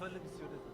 ፈልግ እስኪ ወደዛ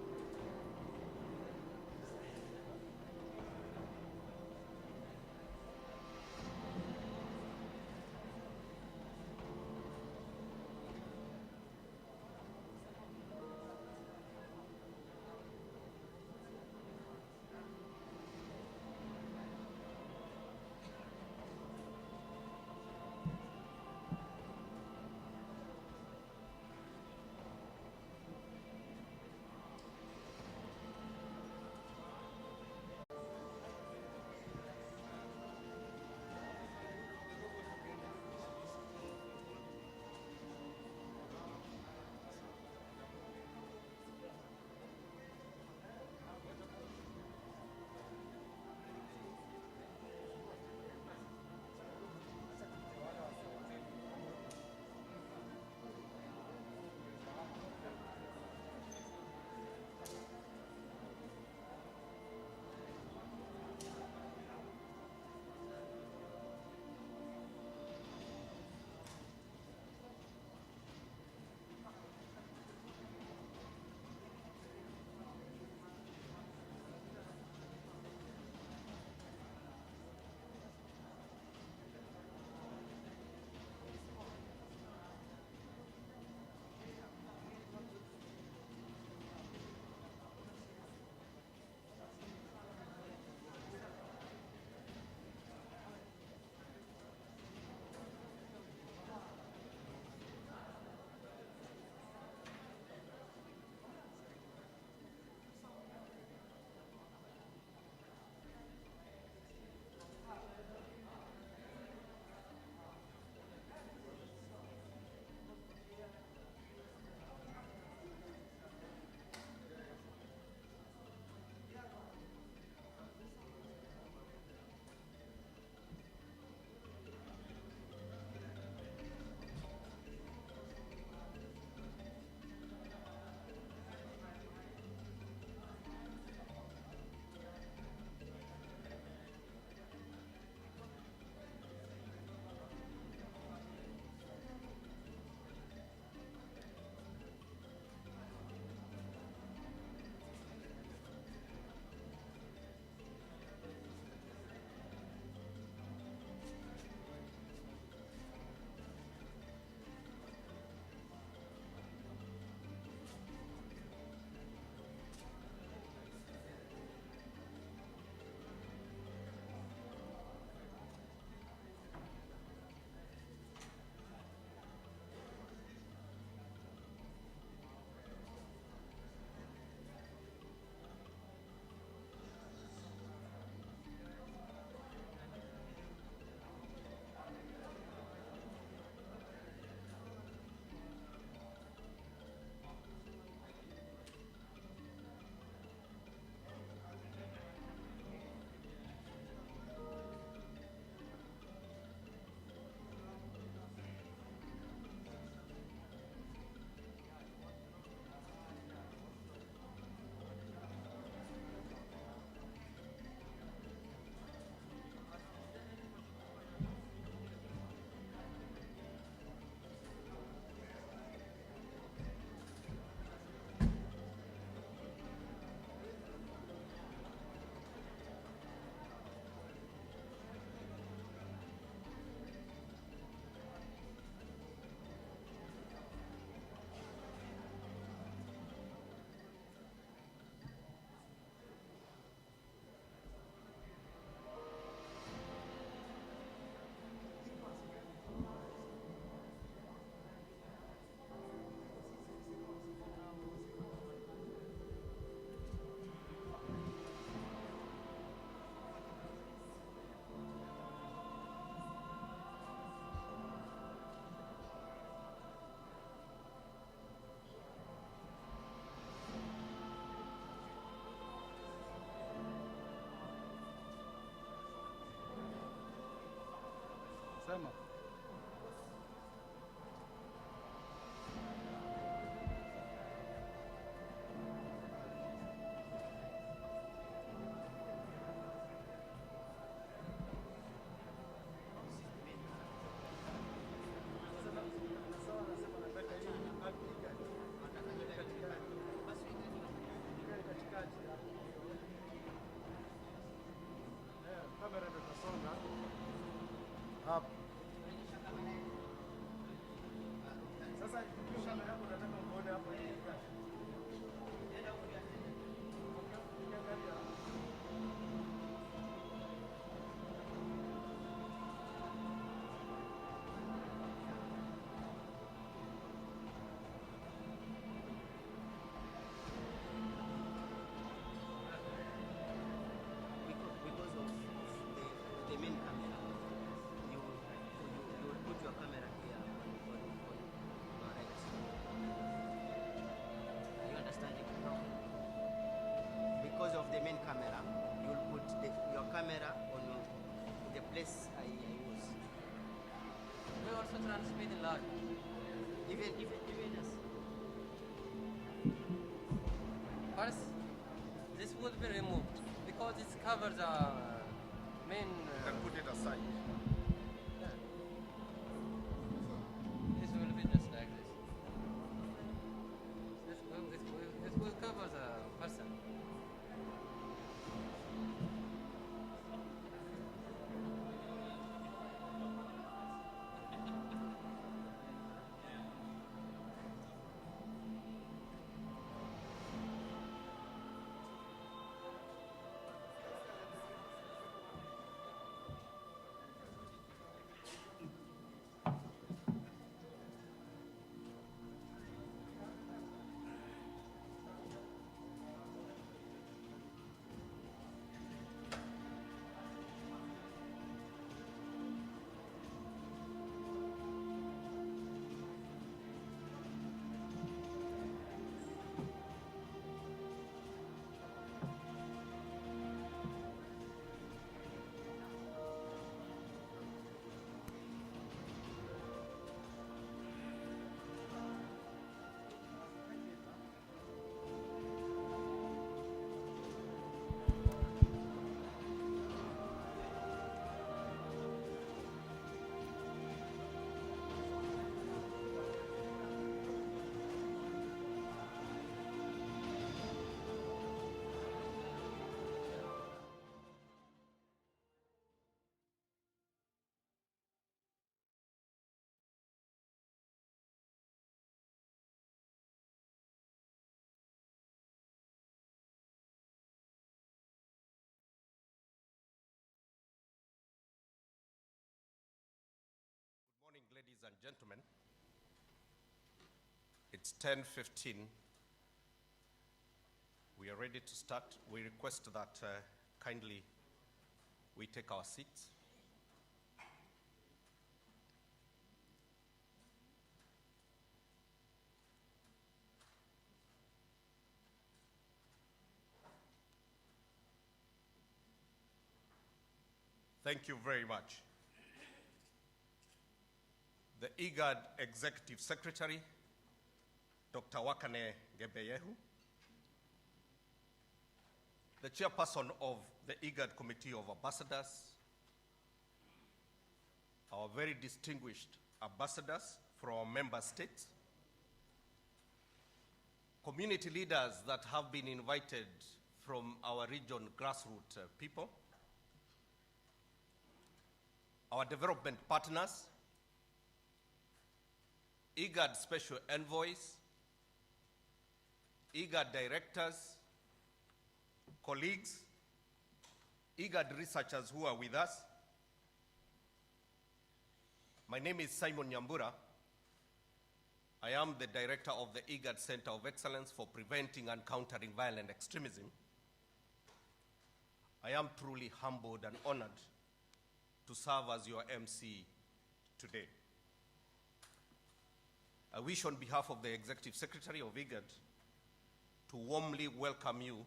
سما بس Because of the main camera, you will put your camera here on right. Are you understanding now? Because of the main camera, you will put your camera on the place I use. We also transmit live. Even us. First, this would be removed because it covers the main. You can put it aside. Yeah. This will be just like this. It will cover the person. Good morning, ladies and gentlemen. It's 10:15. We are ready to start. We request that kindly we take our seats. Thank you very much. The IGAD Executive Secretary, Dr. Workneh Gebeyehu, the chairperson of the IGAD Committee of Ambassadors, our very distinguished ambassadors from our member states, community leaders that have been invited from our region grassroots people, our development partners, IGAD special envoys, IGAD directors, colleagues, IGAD researchers who are with us. My name is Simon Nyambura. I am the director of the IGAD Center of Excellence for Preventing and Countering Violent Extremism. I am truly humbled and honored to serve as your MC today. I wish on behalf of the Executive Secretary of IGAD to warmly welcome you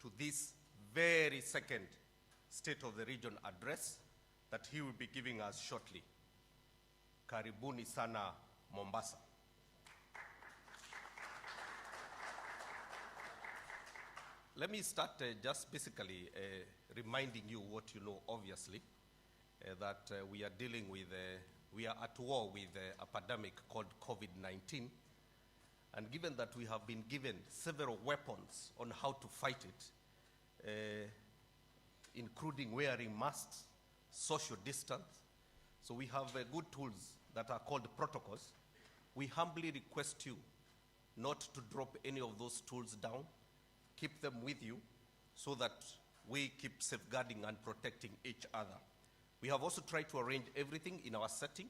to this very second State of the Region address that he will be giving us shortly. Karibuni sana Mombasa. Let me start just basically reminding you what you know, obviously, that we are dealing with, we are at war with a pandemic called COVID-19. And given that we have been given several weapons on how to fight it, including wearing masks, social distance, so we have good tools that are called protocols. we humbly request you not to drop any of those tools down. Keep them with you so that we keep safeguarding and protecting each other. We have also tried to arrange everything in our setting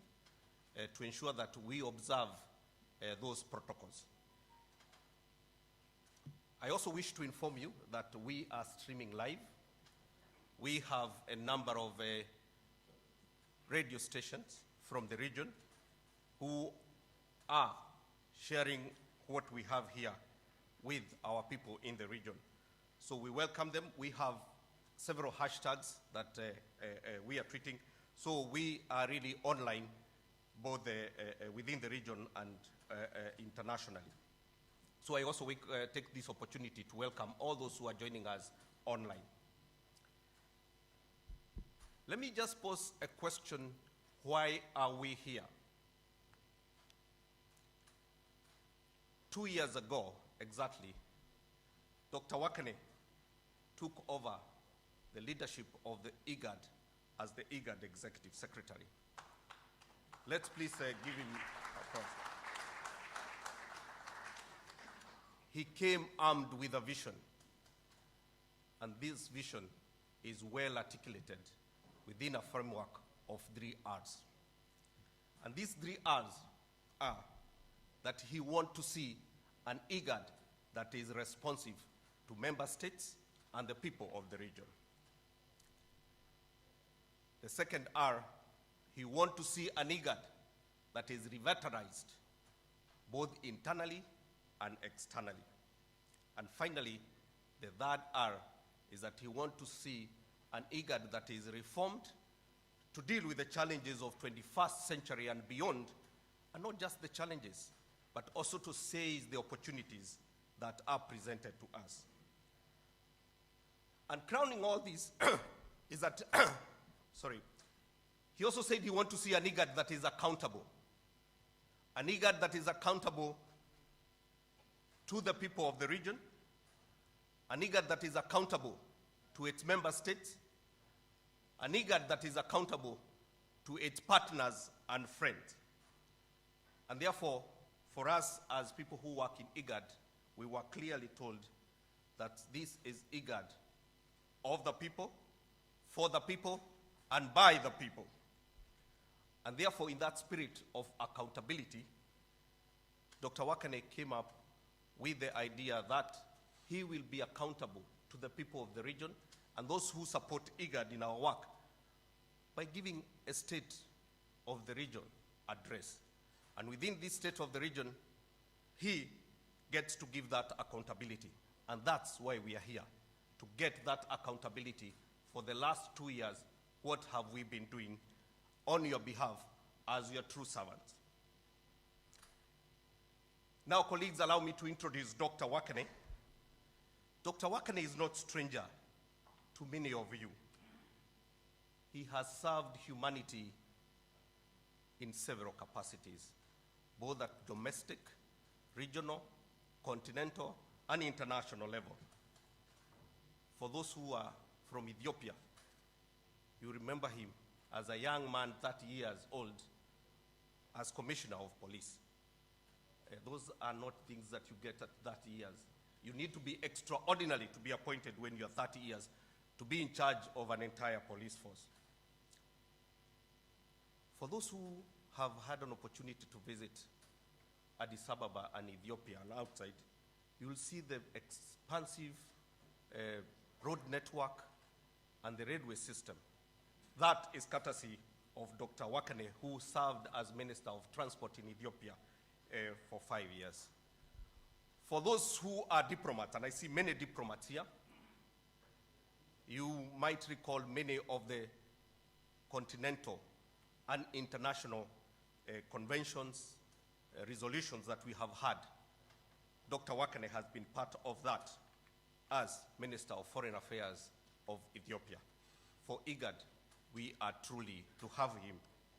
to ensure that we observe those protocols. I also wish to inform you that we are streaming live. We have a number of radio stations from the region who are sharing what we have here with our people in the region. So we welcome them. We have several hashtags that we are treating. So we are really online, both within the region and internationally. So I also take this opportunity to welcome all those who are joining us online. Let me just pose a question: why are we here? 2 years ago, exactly, Dr. Workneh took over the leadership of the IGAD as the IGAD Executive Secretary. Let's please give him applause. He came armed with a vision, and this vision is well articulated within a framework of 3 R's. And these 3 R's are that he wants to see an IGAD that is responsive to member states and the people of the region. The second R, he wants to see an IGAD that is revitalized both internally and externally. And finally, the third R is that he wants to see an IGAD that is reformed to deal with the challenges of 21st century and beyond, and not just the challenges, but also to seize the opportunities that are presented to us. And crowning all this is that, he also said he wants to see an IGAD that is accountable. An IGAD that is accountable to the people of the region, an IGAD that is accountable to its member states, an IGAD that is accountable to its partners and friends. And therefore, for us as people who work in IGAD, we were clearly told that this is IGAD of the people, for the people, and by the people. And therefore, in that spirit of accountability, Dr. Workneh came up with the idea that he will be accountable to the people of the region and those who support IGAD in our work by giving a state of the region address. And within this state of the region, he gets to give that accountability. And that's why we are here, to get that accountability. For the last 2 years, what have we been doing on your behalf as your true servants? Now, colleagues, allow me to introduce Dr. Workneh. Dr. Workneh is not stranger to many of you. He has served humanity in several capacities, both at domestic, regional, continental, and international level. For those who are from Ethiopia, you remember him as a young man, 30 years old, as Commissioner of Police. Those are not things that you get at 30 years. You need to be extraordinary to be appointed when you're 30 years, to be in charge of an entire police force. For those who have had an opportunity to visit Addis Ababa and Ethiopia and outside, you will see the expansive road network and the railway system. That is courtesy of Dr. Workneh, who served as Minister of Transport in Ethiopia for 5 years. For those who are diplomats, and I see many diplomats here, you might recall many of the continental and international conventions, resolutions that we have had. Dr. Workneh has been part of that as Minister of Foreign Affairs of Ethiopia. For IGAD, we are truly to have him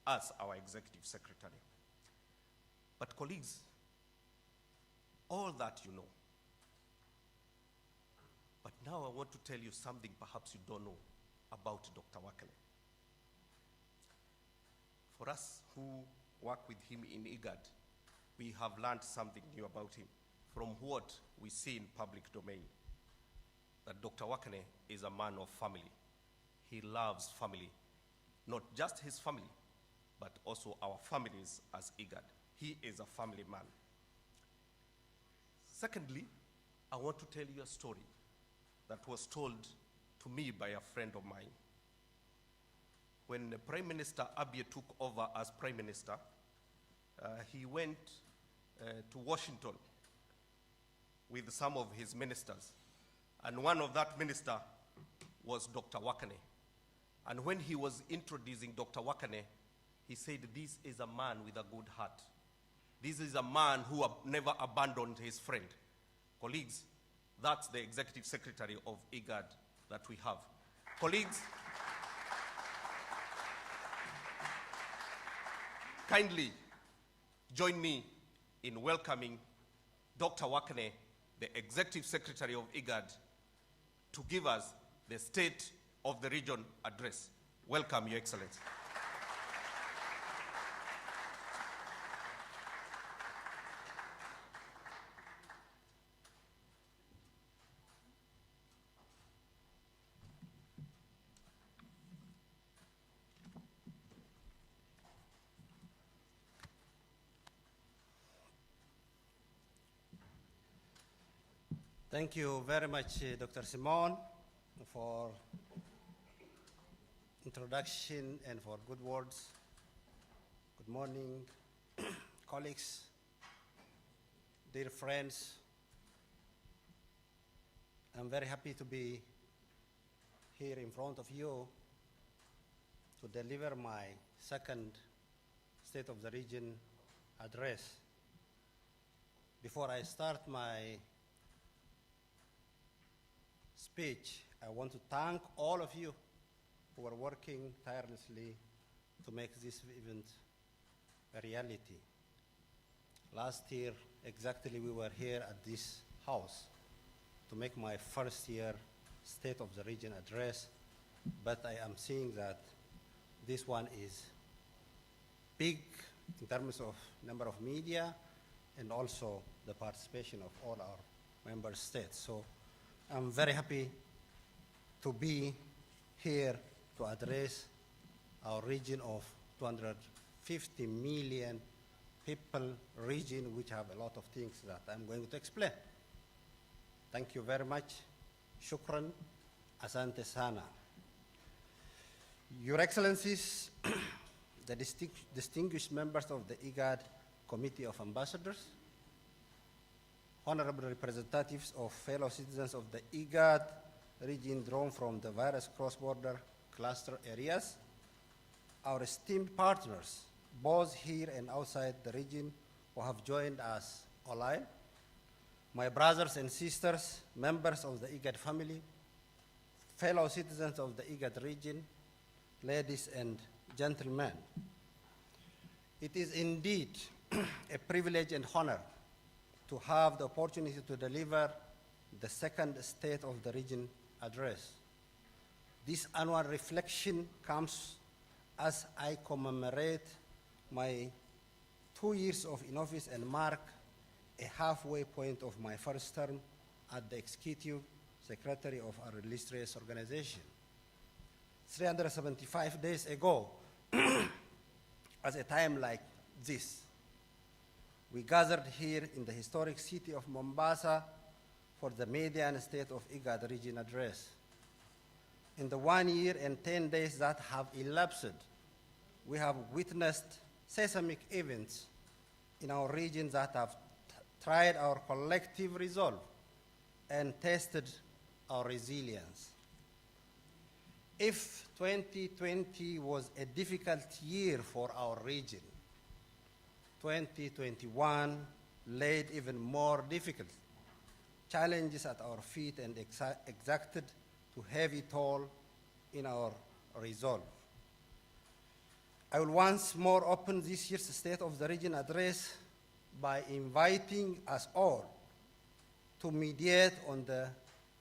as our Executive Secretary. But colleagues, all that you know. But now I want to tell you something perhaps you don't know about Dr. Workneh. For us who work with him in IGAD, we have learned something new about him from what we see in public domain, that Dr. Workneh is a man of family. He loves family, not just his family, but also our families as IGAD. He is a family man. Secondly, I want to tell you a story that was told to me by a friend of mine. When Prime Minister Abiy took over as Prime Minister, he went to Washington with some of his ministers. And one of that minister was Dr. Workneh. And when he was introducing Dr. Workneh, he said, this is a man with a good heart. This is a man who never abandoned his friend. Colleagues, that's the executive secretary of IGAD that we have. Colleagues, kindly join me in welcoming Dr. Workneh, the executive secretary of IGAD, to give us the State of the Region address. Welcome, Your Excellency. Thank you very much, Dr. Simon, for introduction and for good words. Good morning, colleagues, dear friends. I'm very happy to be here in front of you to deliver my second State of the Region address. Before I start my speech, I want to thank all of you who are working tirelessly to make this event a reality. Last year, exactly, we were here at this house to make my first year State of the Region address, but I am seeing that this one is big in terms of number of media and also the participation of all our member states. So I'm very happy to be here to address our region of 250 million people region, which have a lot of things that I'm going to explain. Thank you very much. Shukran. Asante sana. Your Excellencies, the distinguished members of the IGAD Committee of Ambassadors, honorable representatives of fellow citizens of the IGAD region drawn from the various cross-border cluster areas, our esteemed partners, both here and outside the region, who have joined us online, my brothers and sisters, members of the IGAD family, fellow citizens of the IGAD region, ladies and gentlemen. It is indeed a privilege and honor to have the opportunity to deliver the second State of the Region address. This annual reflection comes as I commemorate my 2 years in office and mark a halfway point of my first term as the Executive Secretary of our illustrious organization. 375 days ago, at a time like this, we gathered here in the historic city of Mombasa for the Median State of IGAD Region address. In the 1 year and 10 days that have elapsed, we have witnessed seismic events in our region that have tried our collective resolve and tested our resilience. If 2020 was a difficult year for our region, 2021 laid even more difficult challenges at our feet and exacted to heavy toll in our resolve. I will once more open this year's State of the Region address by inviting us all to mediate on the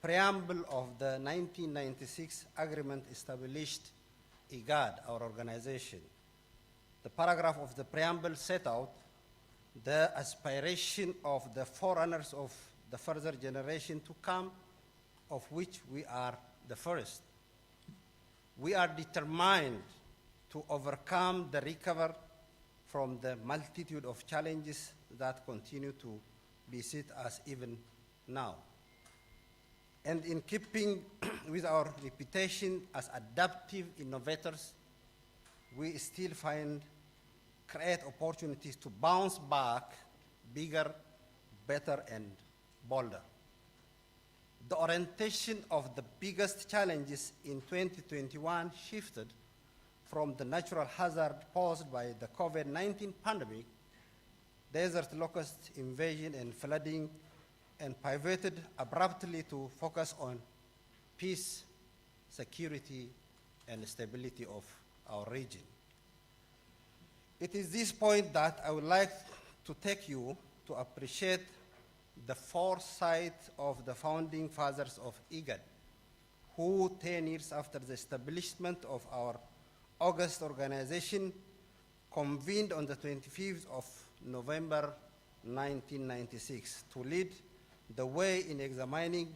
preamble of the 1996 agreement established IGAD, our organization. The paragraph of the preamble set out the aspiration of the forerunners of the further generation to come, of which we are the first. We are determined to overcome the recover from the multitude of challenges that continue to beset us even now. And in keeping with our reputation as adaptive innovators, we still create opportunities to bounce back bigger, better, and bolder. The orientation of the biggest challenges in 2021 shifted from the natural hazard posed by the COVID-19 pandemic, desert locust invasion and flooding, and pivoted abruptly to focus on peace, security, and stability of our region. It is this point that I would like to take you to appreciate the foresight of the founding fathers of IGAD, who 10 years after the establishment of our August organization convened on the 25th of November 1996 to lead the way in examining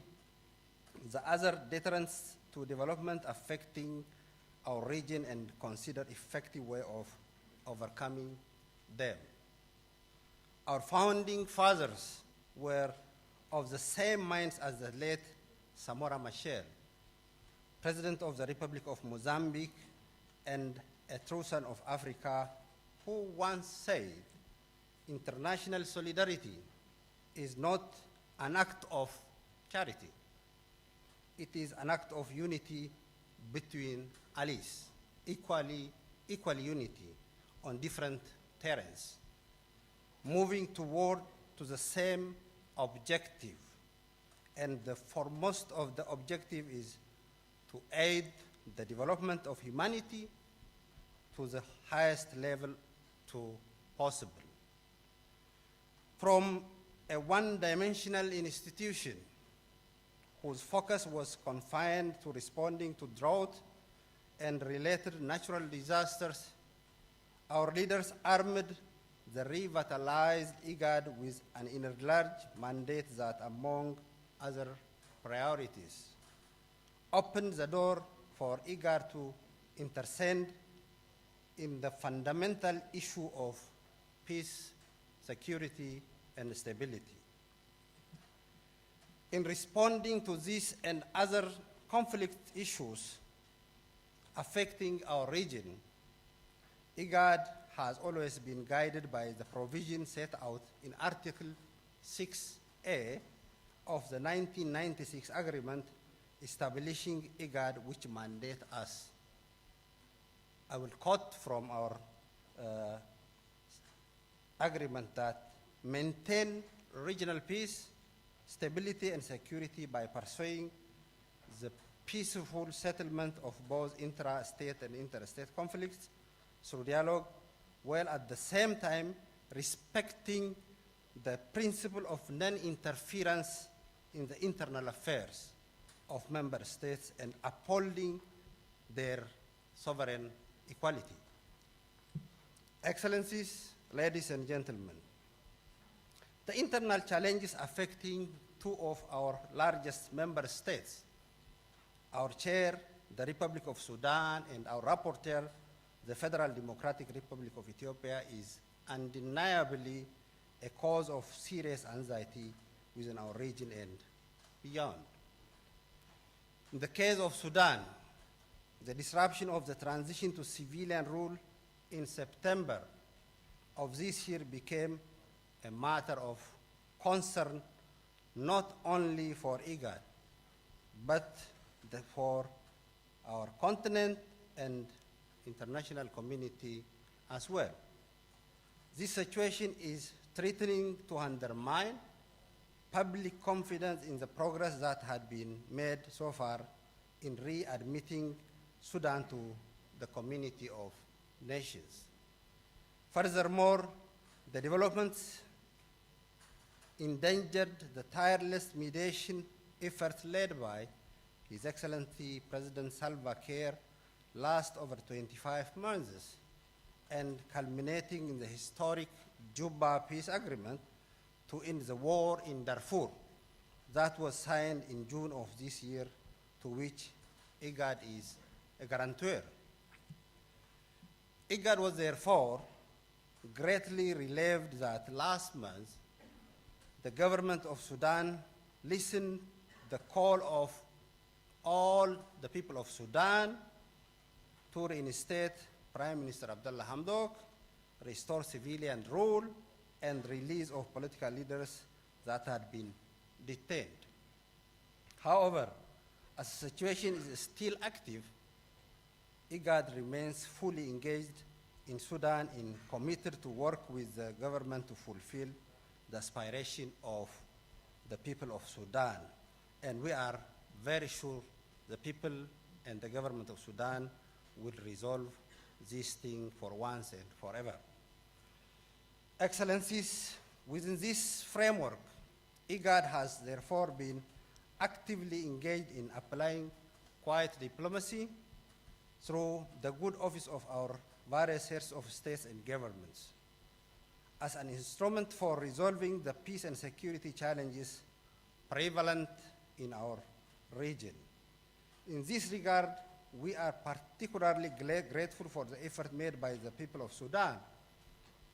the other deterrents to development affecting our region and consider effective way of overcoming them. Our founding fathers were of the same minds as the late Samora Machel, President of the Republic of Mozambique and a true son of Africa, who once said, international solidarity is not an act of charity. It is an act of unity between allies, equal unity on different terrains, moving toward to the same objective. And the foremost of the objective is to aid the development of humanity to the highest level possible. From a one-dimensional institution whose focus was confined to responding to drought and related natural disasters, our leaders armed the revitalized IGAD with an enlarged mandate that, among other priorities, opened the door for IGAD to intercede in the fundamental issue of peace, security, and stability. In responding to these and other conflict issues affecting our region, IGAD has always been guided by the provision set out in Article 6A of the 1996 agreement establishing IGAD, which mandate us. I will quote from our agreement that maintain regional peace, stability, and security by pursuing the peaceful settlement of both intra-state and interstate conflicts through dialogue, while at the same time respecting the principle of non-interference in the internal affairs of member states and upholding their sovereign equality. Excellencies, ladies and gentlemen, the internal challenges affecting two of our largest member states, our chair, the Republic of Sudan, and our rapporteur, the Federal Democratic Republic of Ethiopia, is undeniably a cause of serious anxiety within our region and beyond. In the case of Sudan, the disruption of the transition to civilian rule in September of this year became a matter of concern not only for IGAD, but for our continent and international community as well. This situation is threatening to undermine public confidence in the progress that had been made so far in readmitting Sudan to the community of nations. Furthermore, the developments endangered the tireless mediation efforts led by His Excellency President Salva Kiir last over 25 months and culminating in the historic Juba Peace Agreement to end the war in Darfur that was signed in June of this year, to which IGAD is a guarantor. IGAD was therefore greatly relieved that last month the government of Sudan listened the call of all the people of Sudan to reinstate Prime Minister Abdullah Hamdok, restore civilian rule, and release of political leaders that had been detained. However, as the situation is still active, IGAD remains fully engaged in Sudan and committed to work with the government to fulfill the aspiration of the people of Sudan. And we are very sure the people and the government of Sudan will resolve this thing for once and forever. Excellencies, within this framework, IGAD has therefore been actively engaged in applying quiet diplomacy through the good office of our various heads of states and governments as an instrument for resolving the peace and security challenges prevalent in our region. In this regard, we are particularly grateful for the effort made by the people of Sudan,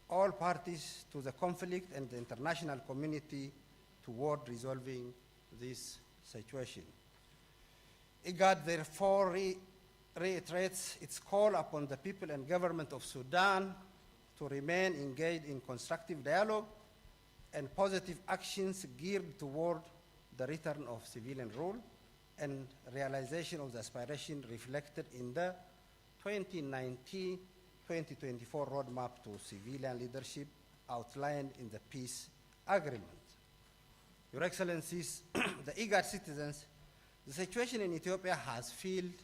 all parties to the conflict, and the international community toward resolving this situation. IGAD therefore reiterates its call upon the people and government of Sudan to remain engaged in constructive dialogue and positive actions geared toward the return of civilian rule and realization of the aspiration reflected in the 2019-2024 roadmap to civilian leadership outlined in the peace agreement. Your Excellencies, the IGAD citizens, the situation in Ethiopia has filled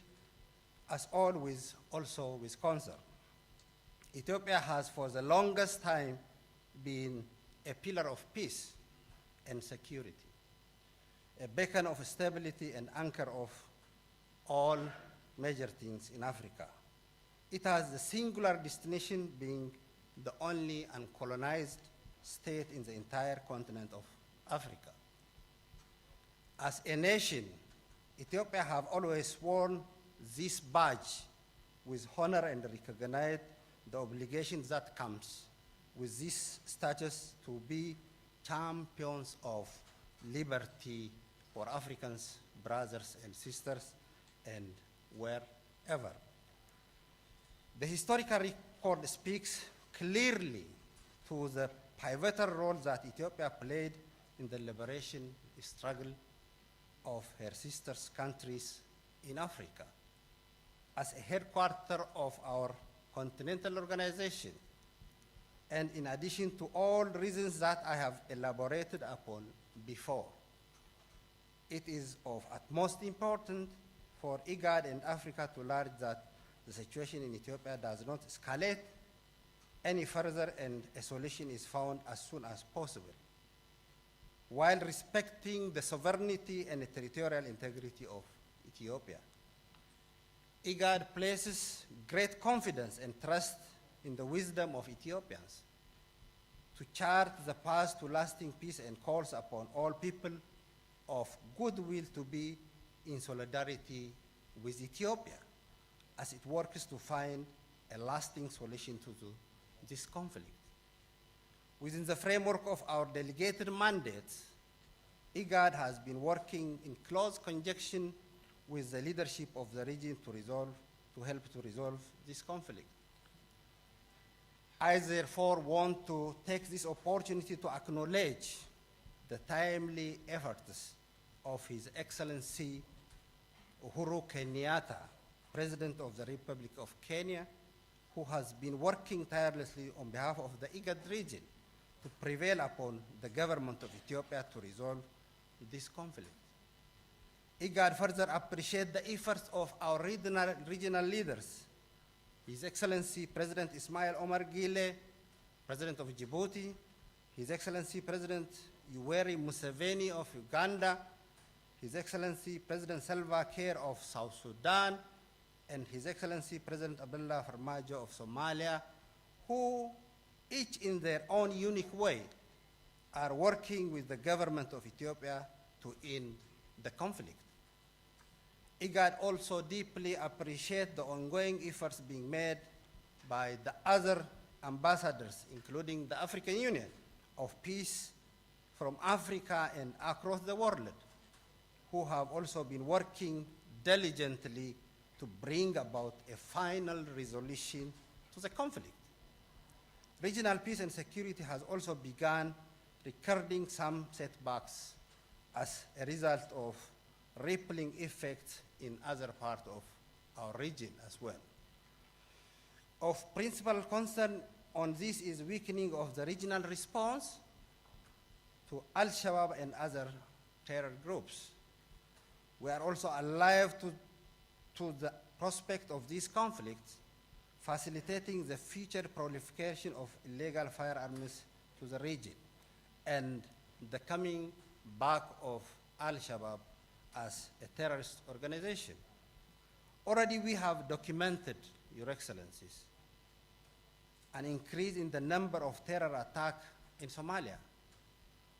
us all with also with concern. Ethiopia has for the longest time been a pillar of peace and security, a beacon of stability and anchor of all major things in Africa. It has the singular destination being the only uncolonized state in the entire continent of Africa. As a nation, Ethiopia have always worn this badge with honor and recognized the obligations that comes with this status to be champions of liberty for Africans, brothers and sisters, and wherever. The historical record speaks clearly to the pivotal role that Ethiopia played in the liberation struggle of her sister countries in Africa. As a headquarter of our continental organization, and in addition to all reasons that I have elaborated upon before, it is of utmost importance for IGAD and Africa to learn that the situation in Ethiopia does not escalate any further and a solution is found as soon as possible, while respecting the sovereignty and the territorial integrity of Ethiopia. IGAD places great confidence and trust in the wisdom of Ethiopians to chart the path to lasting peace and calls upon all people of goodwill to be in solidarity with Ethiopia as it works to find a lasting solution to this conflict. Within the framework of our delegated mandates, IGAD has been working in close conjunction with the leadership of the region to help to resolve this conflict. I therefore want to take this opportunity to acknowledge the timely efforts of His Excellency Uhuru Kenyatta, President of the Republic of Kenya, who has been working tirelessly on behalf of the IGAD region to prevail upon the government of Ethiopia to resolve this conflict. IGAD further appreciates the efforts of our regional leaders, His Excellency President Ismail Omar Gile, President of Djibouti, His Excellency President Yoweri Museveni of Uganda, His Excellency President Salva Kiir of South Sudan, and His Excellency President Abdullah Farmajo of Somalia, who each in their own unique way, are working with the government of Ethiopia to end the conflict. IGAD also deeply appreciates the ongoing efforts being made by the other ambassadors, including the African Union, of peace from Africa and across the world, who have also been working diligently to bring about a final resolution to the conflict. Regional peace and security has also begun recording some setbacks as a result of rippling effects in other parts of our region as well. Of principal concern on this is weakening of the regional response to Al-Shabaab and other terror groups. We are also alive to the prospect of these conflicts, facilitating the future proliferation of illegal firearms to the region and the coming back of Al-Shabaab as a terrorist organization. Already we have documented, Your Excellencies, an increase in the number of terror attacks in Somalia,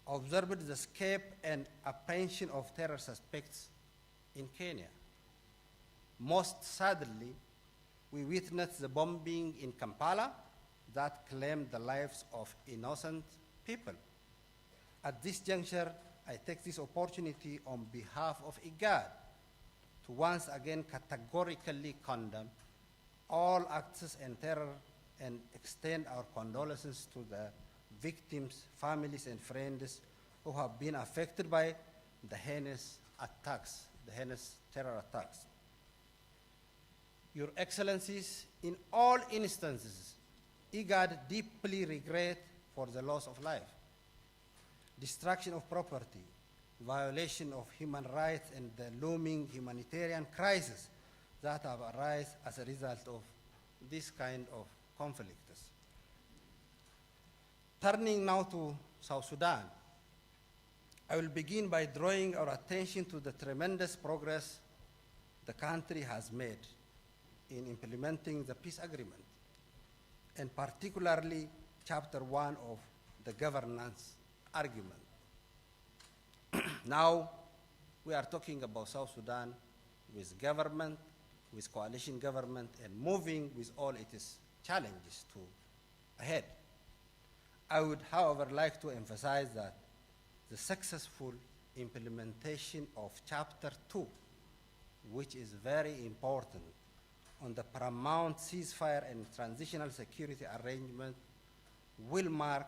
observed the escape and apprehension of terror suspects in Kenya. Most sadly, we witnessed the bombing in Kampala that claimed the lives of innocent people. At this juncture, I take this opportunity on behalf of IGAD to once again categorically condemn all acts and terror and extend our condolences to the victims, families, and friends who have been affected by the heinous attacks, the heinous terror attacks. Your Excellencies, in all instances, IGAD deeply regret for the loss of life, destruction of property, violation of human rights, and the looming humanitarian crisis that have arisen as a result of this kind of conflicts. Turning now to South Sudan, I will begin by drawing our attention to the tremendous progress the country has made in implementing the peace agreement, and particularly Chapter 1 of the governance argument. Now, we are talking about South Sudan with government, with coalition government, and moving with all its challenges to ahead. I would, however, like to emphasize that the successful implementation of Chapter 2, which is very important, on the paramount ceasefire and transitional security arrangement will mark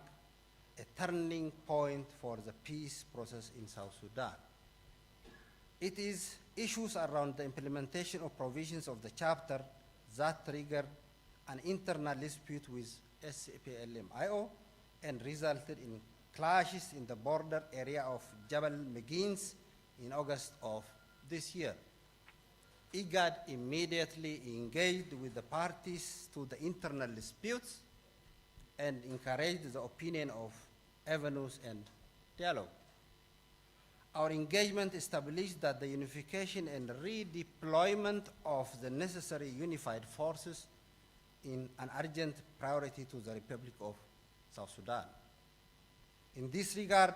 a turning point for the peace process in South Sudan. It is issues around the implementation of provisions of the chapter that triggered an internal dispute with SPLM-IO and resulted in clashes in the border area of Jabal Megins in August of this year. IGAD immediately engaged with the parties to the internal disputes and encouraged the opinion of avenues and dialogue. Our engagement established that the unification and redeployment of the necessary unified forces in an urgent priority to the Republic of South Sudan. In this regard,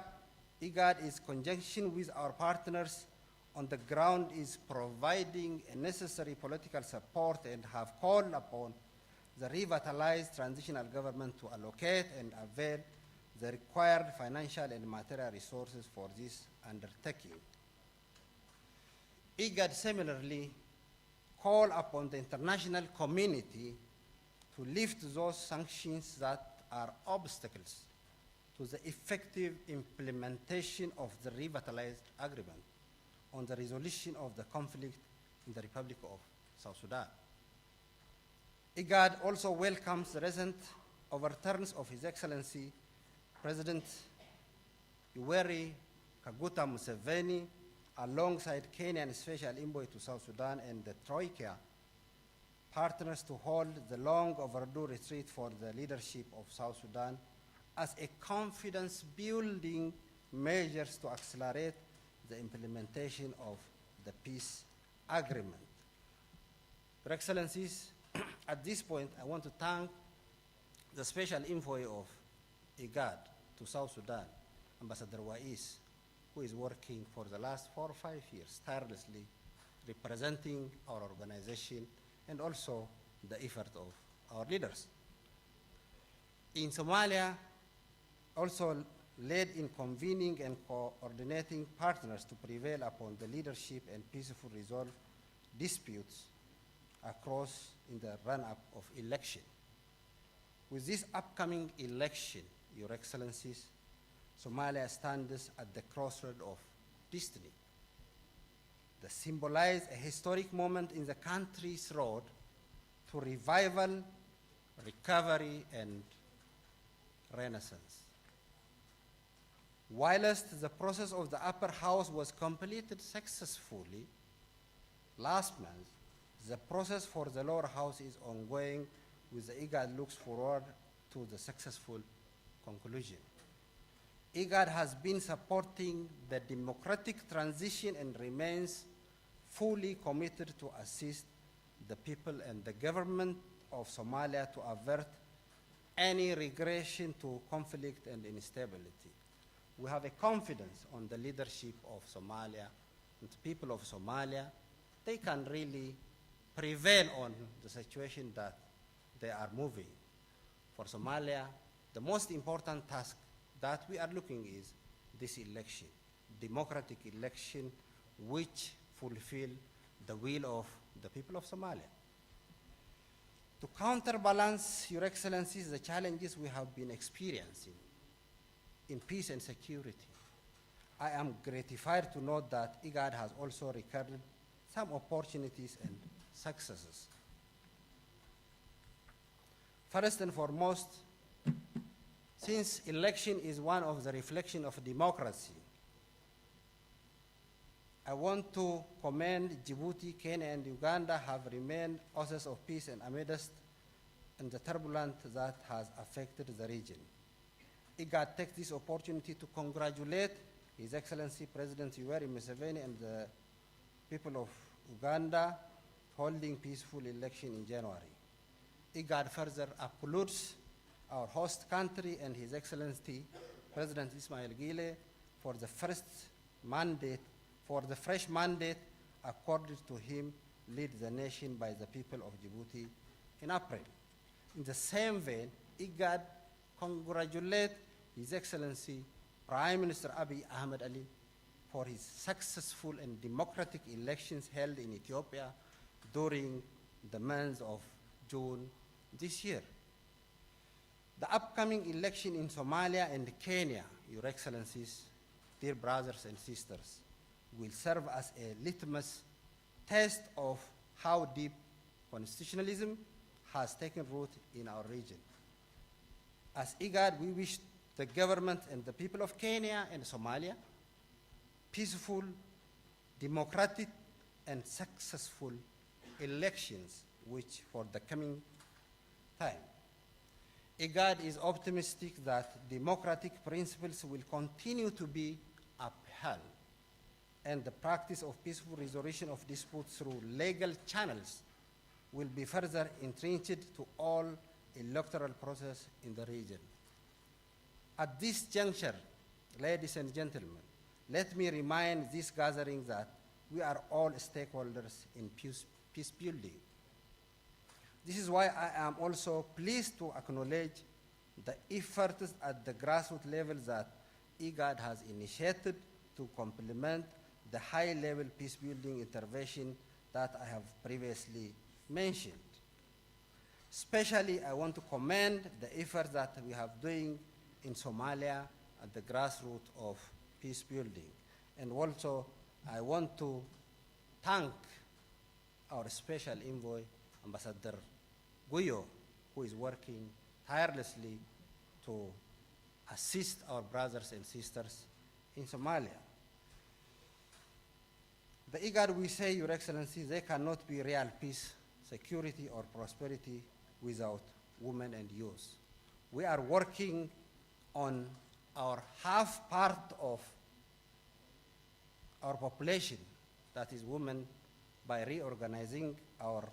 IGAD is conjunction with our partners on the ground is providing a necessary political support and have called upon the revitalized transitional government to allocate and avail the required financial and material resources for this undertaking. IGAD similarly called upon the international community to lift those sanctions that are obstacles to the effective implementation of the revitalized agreement on the resolution of the conflict in the Republic of South Sudan. IGAD also welcomes the recent overturns of His Excellency President Yoweri Kaguta Museveni alongside Kenyan Special Envoy to South Sudan and the Troika partners to hold the long overdue retreat for the leadership of South Sudan as a confidence-building measures to accelerate the implementation of the peace agreement. Your Excellencies, at this point, I want to thank the special envoy of IGAD to South Sudan, Ambassador Wais, who is working for the last 4 or 5 years tirelessly representing our organization and also the effort of our leaders. In Somalia, also led in convening and coordinating partners to prevail upon the leadership and peaceful resolve disputes across in the run-up of election. With this upcoming election, Your Excellencies, Somalia stands at the crossroad of destiny. They symbolize a historic moment in the country's road to revival, recovery, and renaissance. Whilst the process of the upper house was completed successfully last month, the process for the lower house is ongoing, with the IGAD looks forward to the successful conclusion. IGAD has been supporting the democratic transition and remains fully committed to assist the people and the government of Somalia to avert any regression to conflict and instability. We have a confidence on the leadership of Somalia and the people of Somalia. They can really prevail on the situation that they are moving. For Somalia, the most important task that we are looking is this election, democratic election, which fulfill the will of the people of Somalia. To counterbalance, Your Excellencies, the challenges we have been experiencing in peace and security, I am gratified to note that IGAD has also recorded some opportunities and successes. First and foremost, since election is one of the reflection of democracy, I want to commend Djibouti, Kenya, and Uganda have remained oases of peace and amidst and the turbulence that has affected the region. IGAD takes this opportunity to congratulate His Excellency President Yoweri Museveni and the people of Uganda holding peaceful election in January. IGAD further applauds our host country and His Excellency President Ismail Gile for the fresh mandate accorded to him lead the nation by the people of Djibouti in April. In the same vein, IGAD congratulates His Excellency Prime Minister Abiy Ahmed Ali for his successful and democratic elections held in Ethiopia during the month of June this year. The upcoming election in Somalia and Kenya, Your Excellencies, dear brothers and sisters, will serve as a litmus test of how deep constitutionalism has taken root in our region. As IGAD, we wish the government and the people of Kenya and Somalia peaceful, democratic, and successful elections which for the coming time. IGAD is optimistic that democratic principles will continue to be upheld and the practice of peaceful resolution of disputes through legal channels will be further entrenched to all electoral process in the region. At this juncture, ladies and gentlemen, let me remind this gathering that we are all stakeholders in peace building. This is why I am also pleased to acknowledge the efforts at the grassroots level that IGAD has initiated to complement the high-level peace-building intervention that I have previously mentioned. Especially, I want to commend the efforts that we have doing in Somalia at the grassroots of peace building. And also, I want to thank our special envoy, Ambassador Gebeyehu, who is working tirelessly to assist our brothers and sisters in Somalia. The IGAD, we say, Your Excellency, there cannot be real peace, security, or prosperity without women and youth. We are working on our half part of our population, that is women, by reorganizing our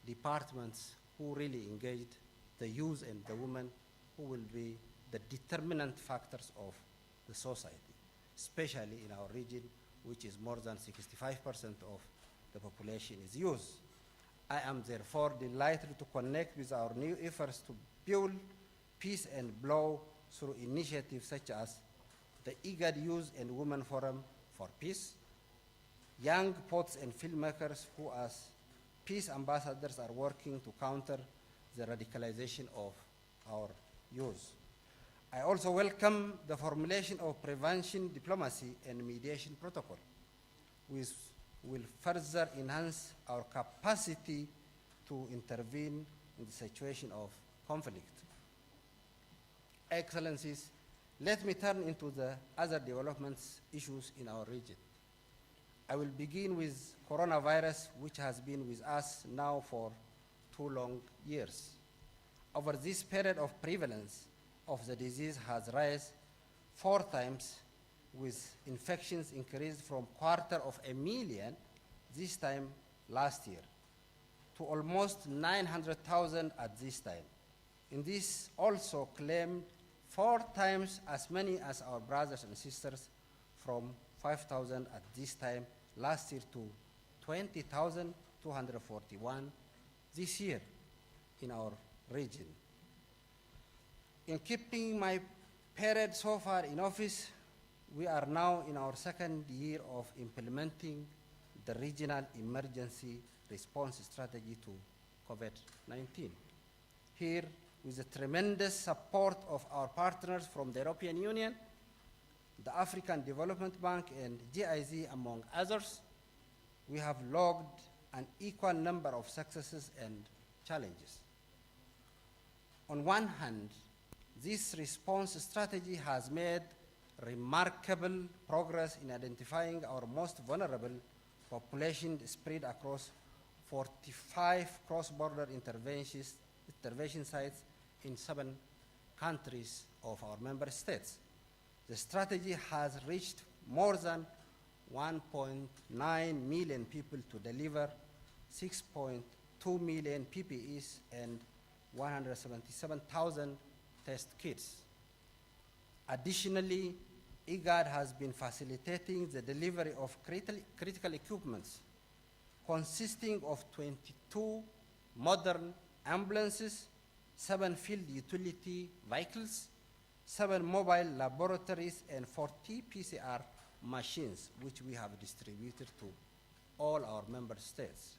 departments who really engaged the youth and the women who will be the determinant factors of the society, especially in our region, which is more than 65% of the population is youth. I am therefore delighted to connect with our new efforts to build peace and blow through initiatives such as the IGAD Youth and Women Forum for Peace, young poets and filmmakers who as peace ambassadors are working to counter the radicalization of our youth. I also welcome the formulation of prevention diplomacy and mediation protocol, which will further enhance our capacity to intervene in the situation of conflict. Excellencies, let me turn into the other developments issues in our region. I will begin with coronavirus, which has been with us now for 2 long years. Over this period of prevalence of the disease has risen 4 times, with infections increased from 250,000 this time last year to almost 900,000 at this time. In this also claimed 4 times as many as our brothers and sisters, from 5,000 at this time last year to 20,241 this year in our region. In keeping my period so far in office, we are now in our 2nd year of implementing the regional emergency response strategy to COVID-19. Here, with the tremendous support of our partners from the European Union, the African Development Bank, and GIZ, among others, we have logged an equal number of successes and challenges. On one hand, this response strategy has made remarkable progress in identifying our most vulnerable population spread across 45 cross-border intervention sites in 7 countries of our member states. The strategy has reached more than 1.9 million people to deliver 6.2 million PPEs and 177,000 test kits. Additionally, IGAD has been facilitating the delivery of critical equipments consisting of 22 modern ambulances, 7 field utility vehicles, 7 mobile laboratories, and 40 PCR machines, which we have distributed to all our member states.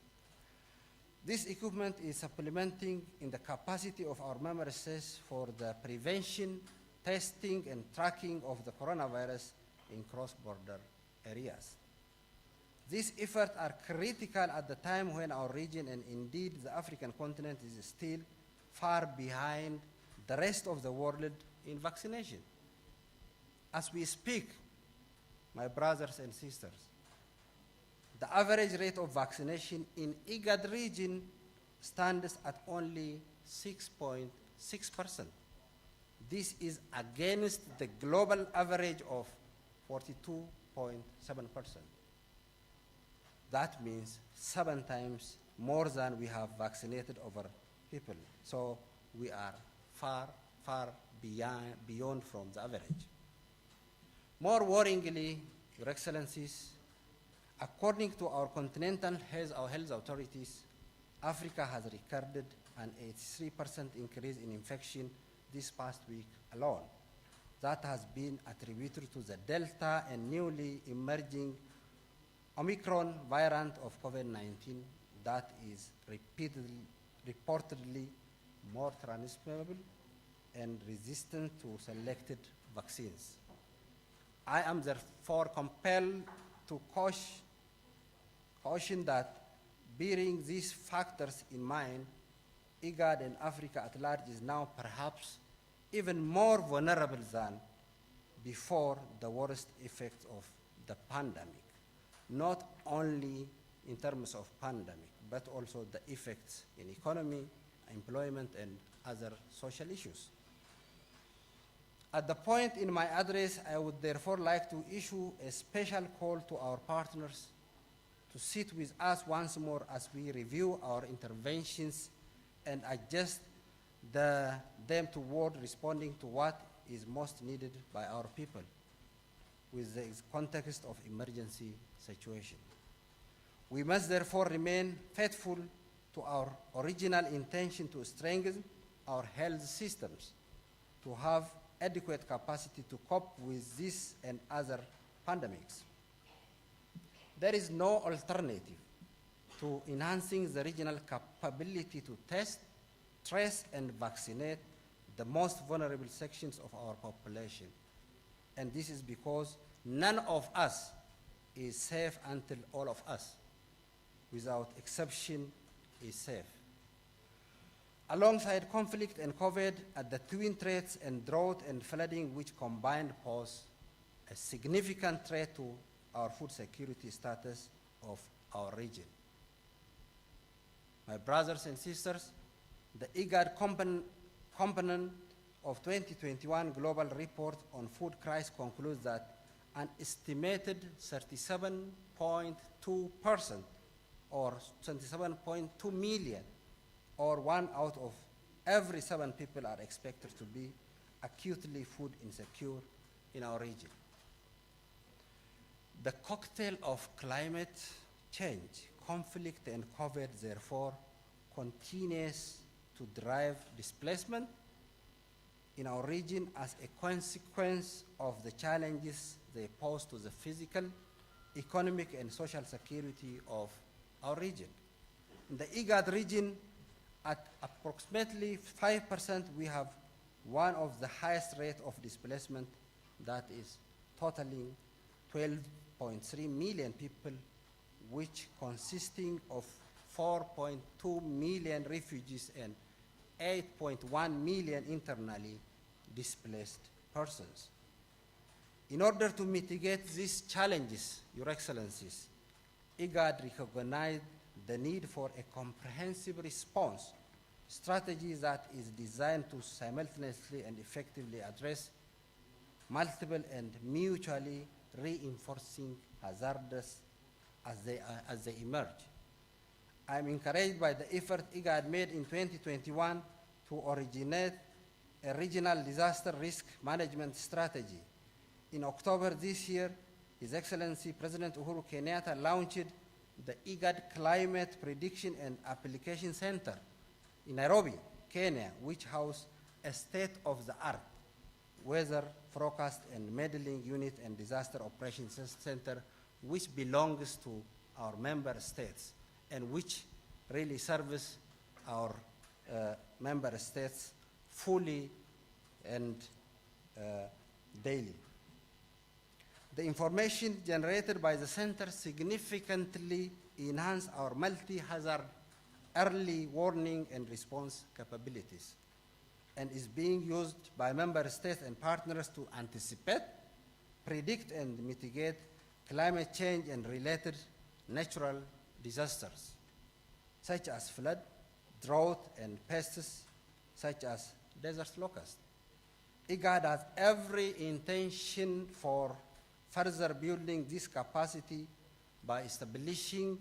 This equipment is supplementing in the capacity of our member states for the prevention, testing, and tracking of the coronavirus in cross-border areas. These efforts are critical at the time when our region, and indeed the African continent, is still far behind the rest of the world in vaccination. As we speak, my brothers and sisters, the average rate of vaccination in IGAD region stands at only 6.6%. This is against the global average of 42.7%. That means 7 times more than we have vaccinated over people. So we are far, far beyond from the average. More worryingly, Your Excellencies, according to our continental health authorities, Africa has recorded an 83% increase in infection this past week alone. That has been attributed to the Delta and newly emerging Omicron variant of COVID-19 that is reportedly more transmissible and resistant to selected vaccines. I am therefore compelled to caution that, bearing these factors in mind, IGAD and Africa at large is now perhaps even more vulnerable than before the worst effects of the pandemic, not only in terms of pandemic, but also the effects in economy, employment, and other social issues. At the point in my address, I would therefore like to issue a special call to our partners to sit with us once more as we review our interventions and adjust them toward responding to what is most needed by our people with the context of emergency situation. We must therefore remain faithful to our original intention to strengthen our health systems, to have adequate capacity to cope with this and other pandemics. There is no alternative to enhancing the regional capability to test, trace, and vaccinate the most vulnerable sections of our population. And this is because none of us is safe until all of us, without exception, is safe. Alongside conflict and COVID, the twin threats and drought and flooding, which combined pose a significant threat to our food security status of our region. My brothers and sisters, the IGAD component of 2021 Global Report on Food Crisis concludes that an estimated 37.2% or 27.2 million, or 1 out of every 7 people are expected to be acutely food insecure in our region. The cocktail of climate change, conflict, and COVID therefore continues to drive displacement in our region as a consequence of the challenges they pose to the physical, economic, and social security of our region. In the IGAD region, at approximately 5%, we have one of the highest rate of displacement, that is totaling 12.3 million people, which consisting of 4.2 million refugees and 8.1 million internally displaced persons. In order to mitigate these challenges, Your Excellencies, IGAD recognized the need for a comprehensive response strategy that is designed to simultaneously and effectively address multiple and mutually reinforcing hazards as they emerge. I am encouraged by the effort IGAD made in 2021 to originate a regional disaster risk management strategy. In October this year, His Excellency President Uhuru Kenyatta launched the IGAD Climate Prediction and Application Center in Nairobi, Kenya, which houses a state-of-the-art weather forecast and modeling unit and disaster operations center, which belongs to our member states and which really serves our member states fully and daily. The information generated by the center significantly enhance our multi-hazard early warning and response capabilities and is being used by member states and partners to anticipate, predict, and mitigate climate change and related natural disasters, such as flood, drought, and pests, such as desert locust. IGAD has every intention for further building this capacity by establishing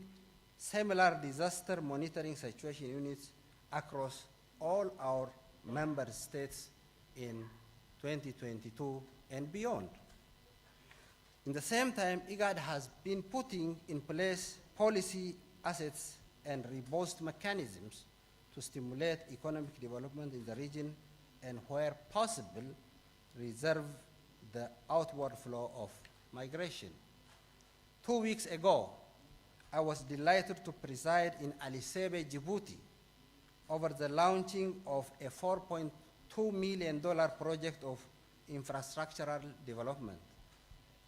similar disaster monitoring situation units across all our member states in 2022 and beyond. In the same time, IGAD has been putting in place policy assets and robust mechanisms to stimulate economic development in the region and, where possible, reserve the outward flow of migration. 2 weeks ago, I was delighted to preside in Alisebe, Djibouti, over the launching of a $4.2 million project of infrastructural development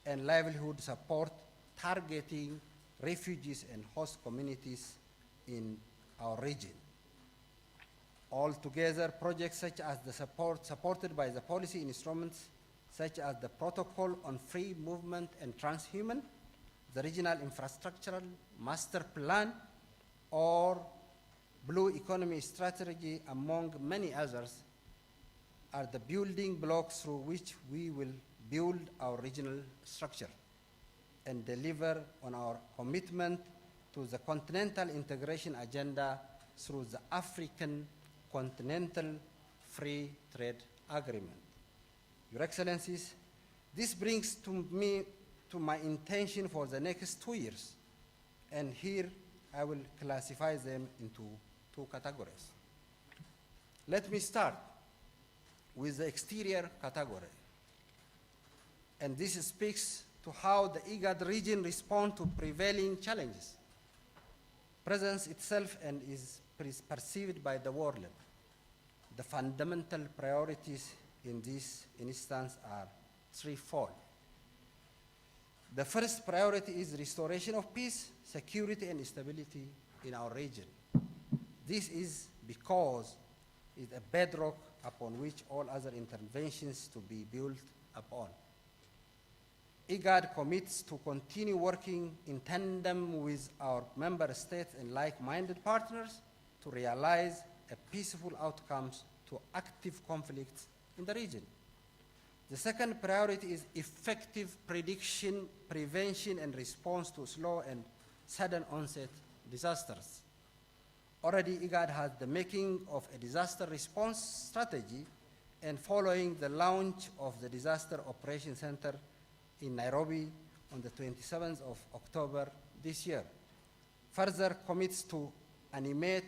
and livelihood support targeting refugees and host communities in our region. Altogether, projects such as the supported by the policy instruments such as the Protocol on Free Movement and Transhuman, the Regional Infrastructural Master Plan, or Blue Economy Strategy, among many others, are the building blocks through which we will build our regional structure and deliver on our commitment to the continental integration agenda through the African Continental free trade agreement. Your Excellencies, this brings me to my intention for the next 2 years, and here I will classify them into 2 categories. Let me start with the exterior category, and this speaks to how the IGAD region responds to prevailing challenges, presents itself, and is perceived by the world. The fundamental priorities in this instance are threefold. The first priority is restoration of peace, security, and stability in our region. This is because it's a bedrock upon which all other interventions to be built upon. IGAD commits to continue working in tandem with our member states and like-minded partners to realize a peaceful outcomes to active conflicts in the region. The second priority is effective prediction, prevention, and response to slow and sudden onset disasters. Already, IGAD has the making of a disaster response strategy, and following the launch of the Disaster Operations Center in Nairobi on the 27th of October this year, further commits to animate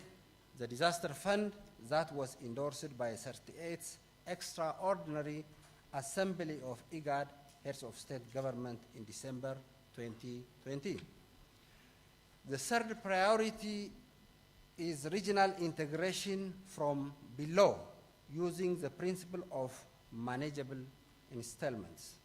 the disaster fund that was endorsed by 38th Extraordinary Assembly of IGAD Heads of State Government in December 2020. The third priority is regional integration from below, using the principle of manageable installments.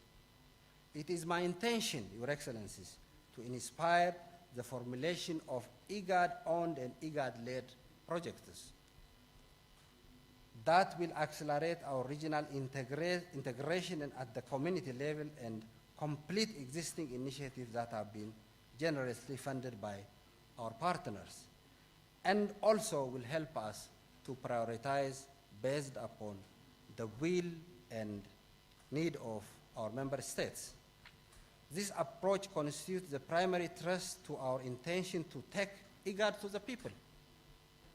It is my intention, Your Excellencies, to inspire the formulation of IGAD-owned and IGAD-led projects that will accelerate our regional integration and at the community level and complete existing initiatives that have been generously funded by our partners, and also will help us to prioritize based upon the will and need of our member states. This approach constitutes the primary thrust to our intention to take IGAD to the people.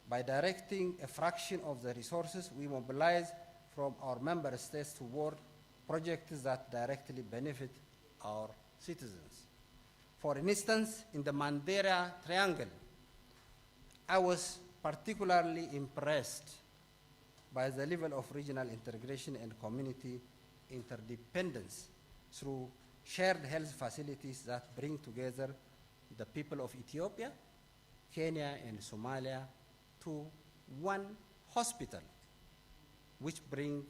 By directing a fraction of the resources we mobilize from our member states toward projects that directly benefit our citizens. For instance, in the Mandera Triangle, I was particularly impressed by the level of regional integration and community interdependence through shared health facilities that bring together the people of Ethiopia, Kenya, and Somalia to one hospital, which bring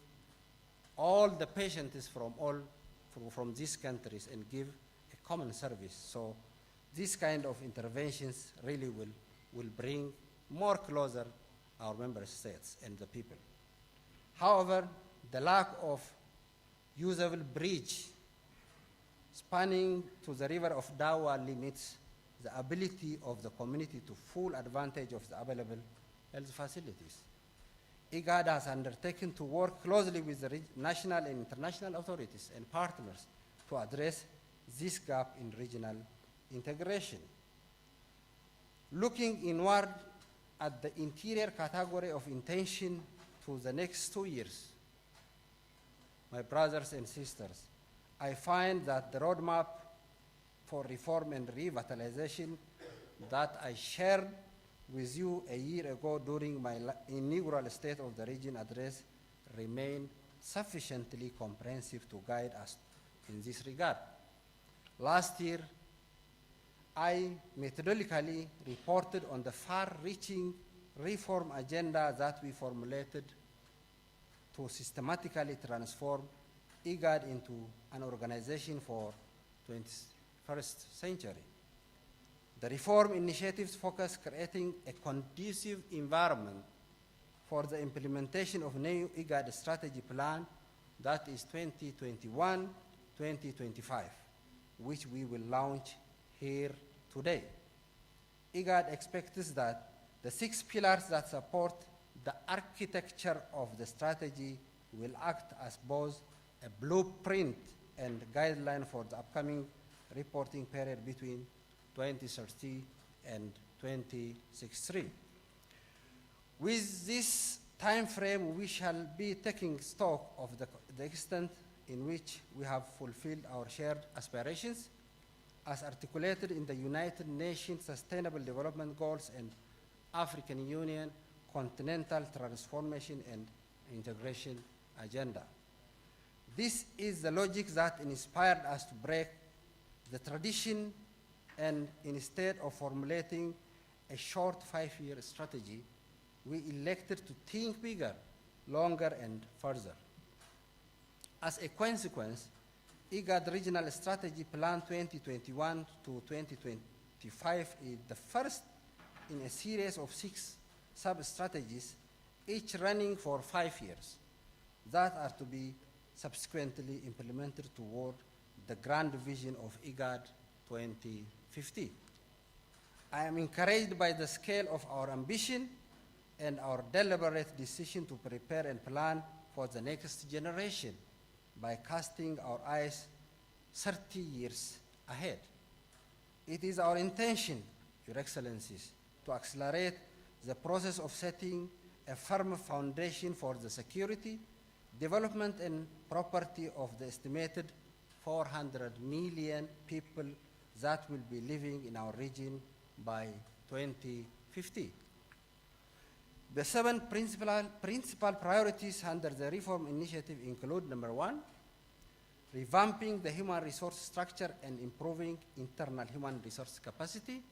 all the patients from these countries and give a common service. So these kind of interventions really will bring more closer our member states and the people. However, the lack of usable bridge spanning to the river of Dawa limits the ability of the community to full advantage of the available health facilities. IGAD has undertaken to work closely with the national and international authorities and partners to address this gap in regional integration. Looking inward at the interior category of intention to the next 2 years, my brothers and sisters, I find that the roadmap for reform and revitalization that I shared with you a year ago during my inaugural State of the Region address remain sufficiently comprehensive to guide us in this regard. Last year, I methodically reported on the far-reaching reform agenda that we formulated to systematically transform IGAD into an organization for 21st century. The reform initiatives focus creating a conducive environment for the implementation of new IGAD strategy plan that is 2021-2025, which we will launch here today. IGAD expects that the 6 pillars that support the architecture of the strategy will act as both a blueprint and guideline for the upcoming reporting period between 2030 and 2063. With this time frame, we shall be taking stock of the extent in which we have fulfilled our shared aspirations as articulated in the United Nations Sustainable Development Goals and African Union Continental Transformation and Integration Agenda. This is the logic that inspired us to break the tradition, and instead of formulating a short 5-year strategy, we elected to think bigger, longer, and further. As a consequence, IGAD Regional Strategy Plan 2021 to 2025 is the first in a series of 6 sub-strategies, each running for 5 years, that are to be subsequently implemented toward the grand vision of IGAD 2050. I am encouraged by the scale of our ambition and our deliberate decision to prepare and plan for the next generation by casting our eyes 30 years ahead. It is our intention, Your Excellencies, to accelerate the process of setting a firm foundation for the security, development, and prosperity of the estimated 400 million people that will be living in our region by 2050. The 7 principal priorities under the reform initiative include: number 1, revamping the human resource structure and improving internal human resource capacity;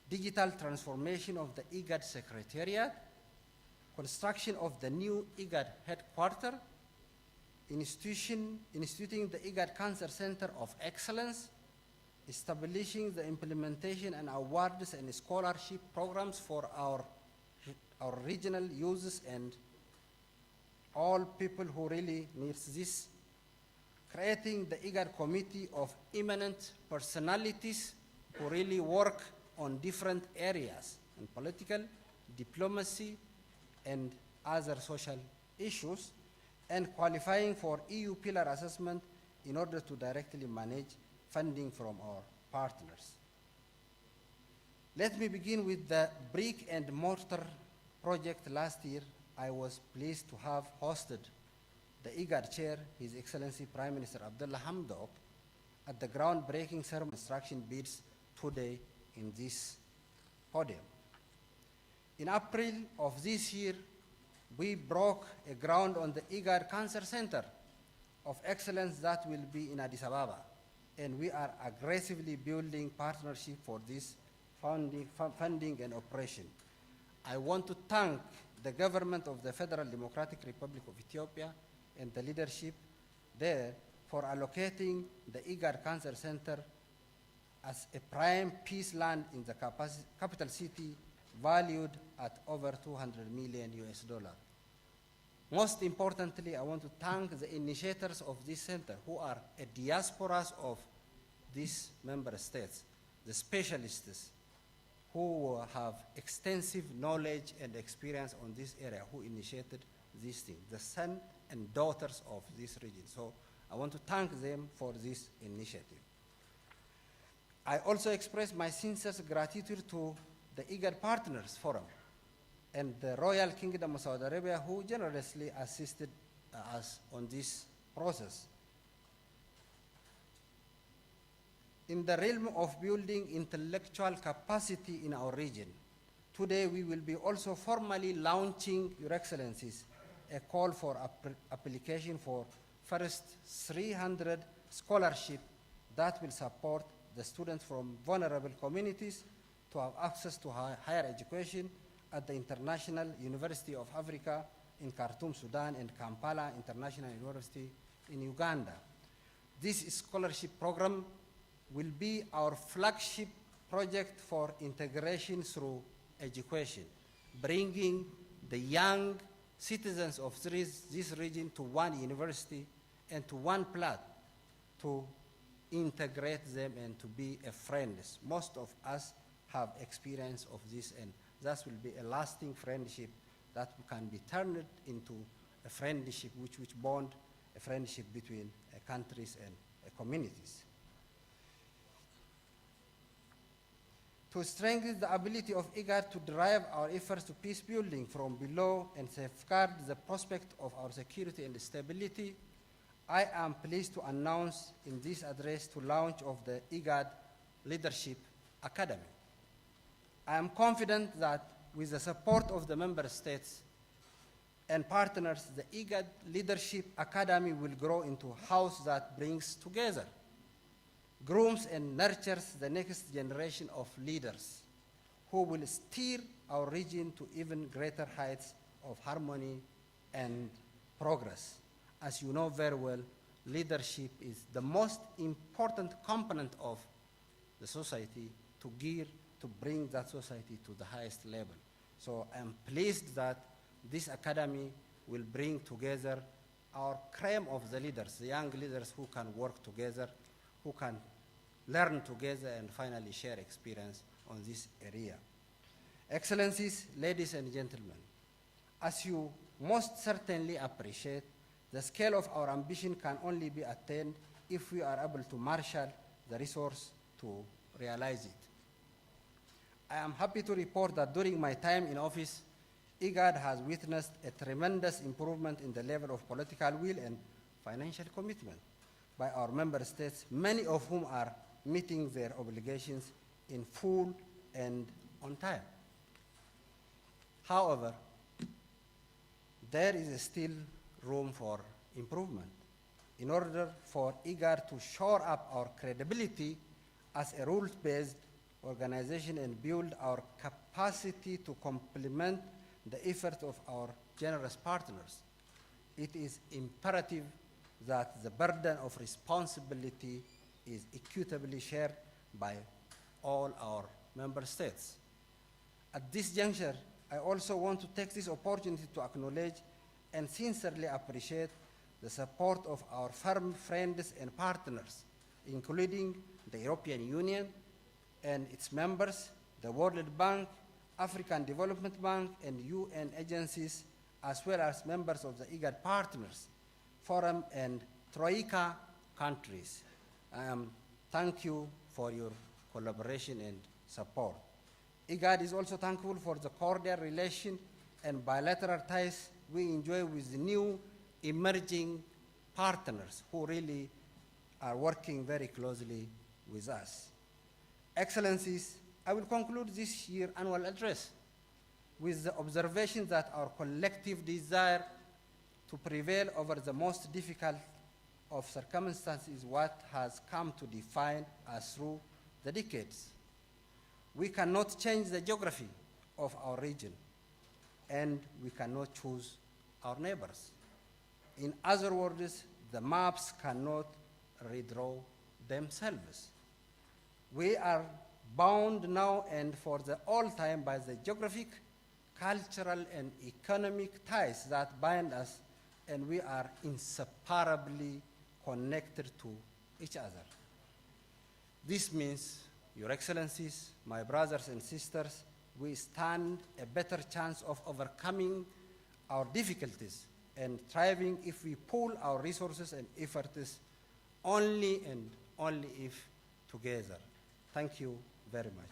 digital transformation of the IGAD Secretariat; construction of the new IGAD headquarters; instituting the IGAD Cancer Center of Excellence; establishing the implementation and awards and scholarship programs for our regional users and all people who really need this; creating the IGAD Committee of eminent personalities who really work on different areas in political, diplomacy, and other social issues, and qualifying for EU pillar assessment in order to directly manage funding from our partners. Let me begin with the brick and mortar project. Last year, I was pleased to have hosted the IGAD chair, His Excellency Prime Minister Abdullah Hamdok, at the groundbreaking ceremony construction bids today in this podium. In April of this year, we broke ground on the IGAD Cancer Center of Excellence that will be in Addis Ababa, and we are aggressively building partnership for this funding and operation. I want to thank the government of the Federal Democratic Republic of Ethiopia and the leadership there for allocating the IGAD Cancer Center as a prime peace land in the capital city, valued at over $200 million. Most importantly, I want to thank the initiators of this center, who are a diasporas of these member states, the specialists who have extensive knowledge and experience on this area, who initiated this thing, the sons and daughters of this region. So I want to thank them for this initiative. I also express my sincere gratitude to the IGAD Partners Forum and the Royal Kingdom of Saudi Arabia, who generously assisted us on this process. In the realm of building intellectual capacity in our region, today we will be also formally launching, Your Excellencies, a call for application for first 300 scholarship that will support the students from vulnerable communities to have access to higher education at the International University of Africa in Khartoum, Sudan, and Kampala International University in Uganda. This scholarship program will be our flagship project for integration through education, bringing the young citizens of this region to one university and to one plot to integrate them and to be friends. Most of us have experience of this, and that will be a lasting friendship that can be turned into a friendship which bond a friendship between countries and communities. to strengthen the ability of IGAD to drive our efforts to peace building from below and safeguard the prospect of our security and stability, I am pleased to announce in this address the launch of the IGAD Leadership Academy. I am confident that with the support of the member states and partners, the IGAD Leadership Academy will grow into a house that brings together, grooms and nurtures the next generation of leaders who will steer our region to even greater heights of harmony and progress. As you know very well, leadership is the most important component of the society to bring that society to the highest level. So I'm pleased that this academy will bring together our cream of the leaders, the young leaders who can work together, who can learn together and finally share experience on this area. Excellencies, ladies and gentlemen, as you most certainly appreciate, the scale of our ambition can only be attained if we are able to marshal the resource to realize it. I am happy to report that during my time in office, IGAD has witnessed a tremendous improvement in the level of political will and financial commitment by our member states, many of whom are meeting their obligations in full and on time. However, there is still room for improvement. In order for IGAD to shore up our credibility as a rules-based organization and build our capacity to complement the effort of our generous partners, it is imperative that the burden of responsibility is equitably shared by all our member states. At this juncture, I also want to take this opportunity to acknowledge and sincerely appreciate the support of our firm friends and partners, including the European Union and its members, the World Bank, African Development Bank, and UN agencies, as well as members of the IGAD Partners Forum and Troika countries. Thank you for your collaboration and support. IGAD is also thankful for the cordial relation and bilateral ties we enjoy with the new emerging partners who really are working very closely with us. Excellencies, I will conclude this year's annual address with the observation that our collective desire to prevail over the most difficult of circumstances is what has come to define us through the decades. We cannot change the geography of our region, and we cannot choose our neighbors. In other words, the maps cannot redraw themselves. We are bound now and for the all time by the geographic, cultural, and economic ties that bind us, and we are inseparably connected to each other. This means, Your Excellencies, my brothers and sisters, we stand a better chance of overcoming our difficulties and thriving if we pool our resources and efforts only and only if together. Thank you very much.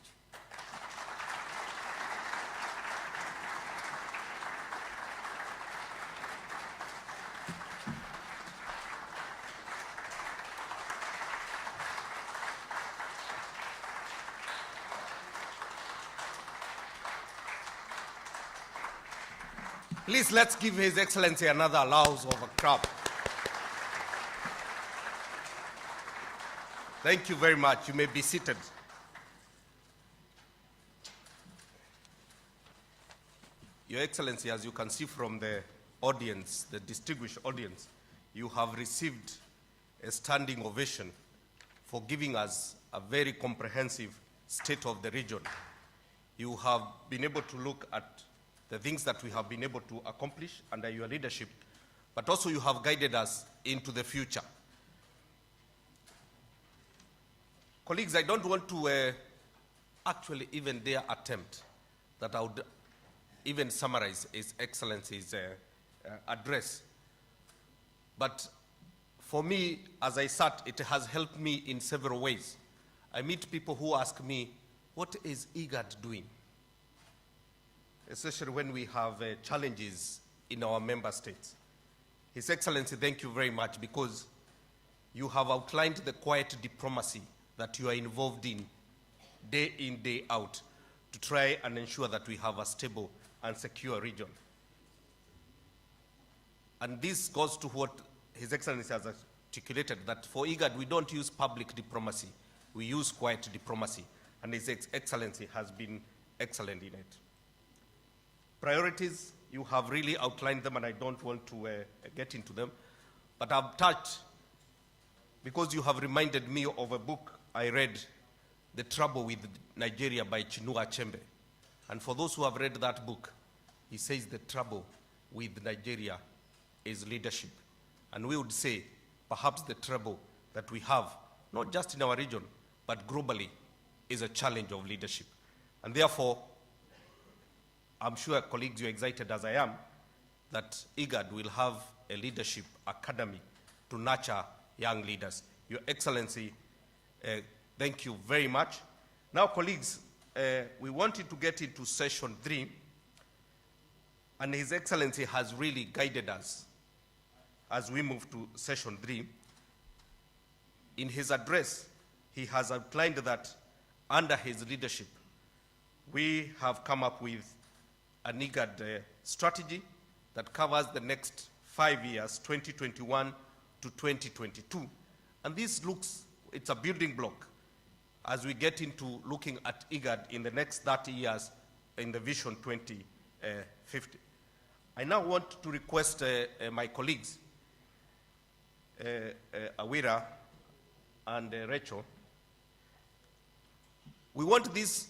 Please, let's give His Excellency another applause of a clap. Thank you very much. You may be seated. Your Excellency, as you can see from the audience, the distinguished audience, you have received a standing ovation for giving us a very comprehensive state of the region. You have been able to look at the things that we have been able to accomplish under your leadership, but also you have guided us into the future. Colleagues, I don't want to actually even dare attempt that I would even summarize His Excellency's address. But for me, as I sat, it has helped me in several ways. I meet people who ask me, what is IGAD doing? Especially when we have challenges in our member states. His Excellency, thank you very much, because you have outlined the quiet diplomacy that you are involved in, day out, to try and ensure that we have a stable and secure region. And this goes to what His Excellency has articulated, that for IGAD, we don't use public diplomacy, we use quiet diplomacy, and His Excellency has been excellent in it. Priorities, you have really outlined them, and I don't want to get into them, but I've touched, because you have reminded me of a book I read, The Trouble with Nigeria by Chinua Achebe. And for those who have read that book, he says the trouble with Nigeria is leadership. And we would say, perhaps the trouble that we have, not just in our region, but globally, is a challenge of leadership. And therefore, I'm sure, colleagues, you're excited as I am, that IGAD will have a leadership academy to nurture young leaders. Your Excellency, thank you very much. Now, colleagues, we wanted to get into session 3, and His Excellency has really guided us as we move to session 3. In his address, he has outlined that under his leadership, we have come up with an IGAD strategy that covers the next 5 years, 2021 to 2022. And this looks, it's a building block as we get into looking at IGAD in the next 30 years in the Vision 2050. I now want to request my colleagues, Awira and Rachel. We want this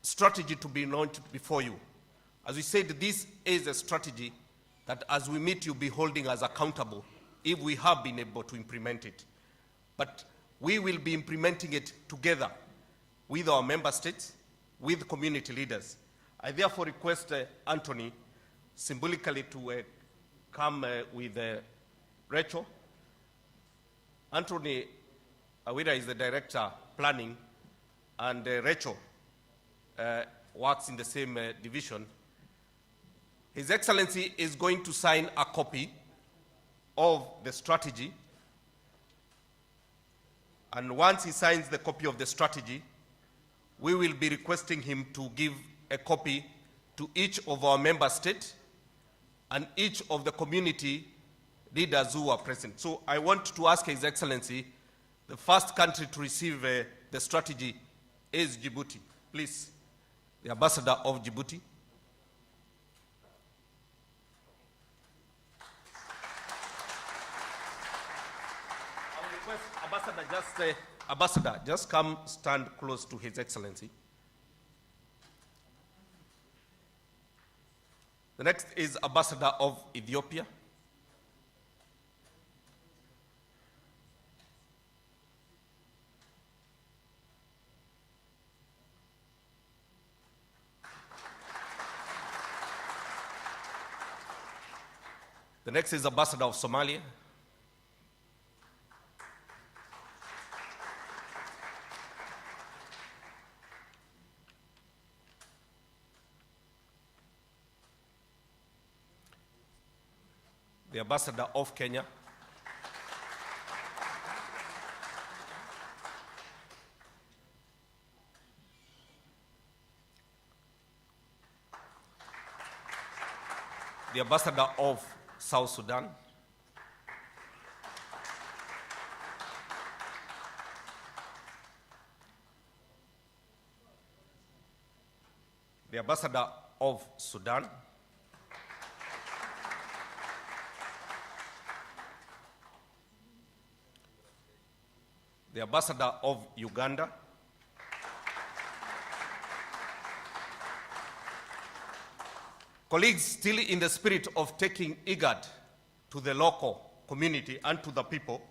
strategy to be launched before you. As we said, this is a strategy that as we meet, you'll be holding us accountable if we have been able to implement it. But we will be implementing it together with our member states, with community leaders. I therefore request Anthony symbolically to come with Rachel. Anthony Awira is the Director Planning, and Rachel works in the same division. His Excellency is going to sign a copy of the strategy, and once he signs the copy of the strategy, we will be requesting him to give a copy to each of our member states and each of the community leaders who are present. So I want to ask His Excellency, the first country to receive the strategy is Djibouti. Please, the Ambassador of Djibouti. I will request Ambassador, just come stand close to His Excellency. The next is Ambassador of Ethiopia. The next is Ambassador of Somalia. The Ambassador of Kenya. The Ambassador of South Sudan. The Ambassador of Sudan. The Ambassador of Uganda. Colleagues, still in the spirit of taking IGAD to the local community and to the people,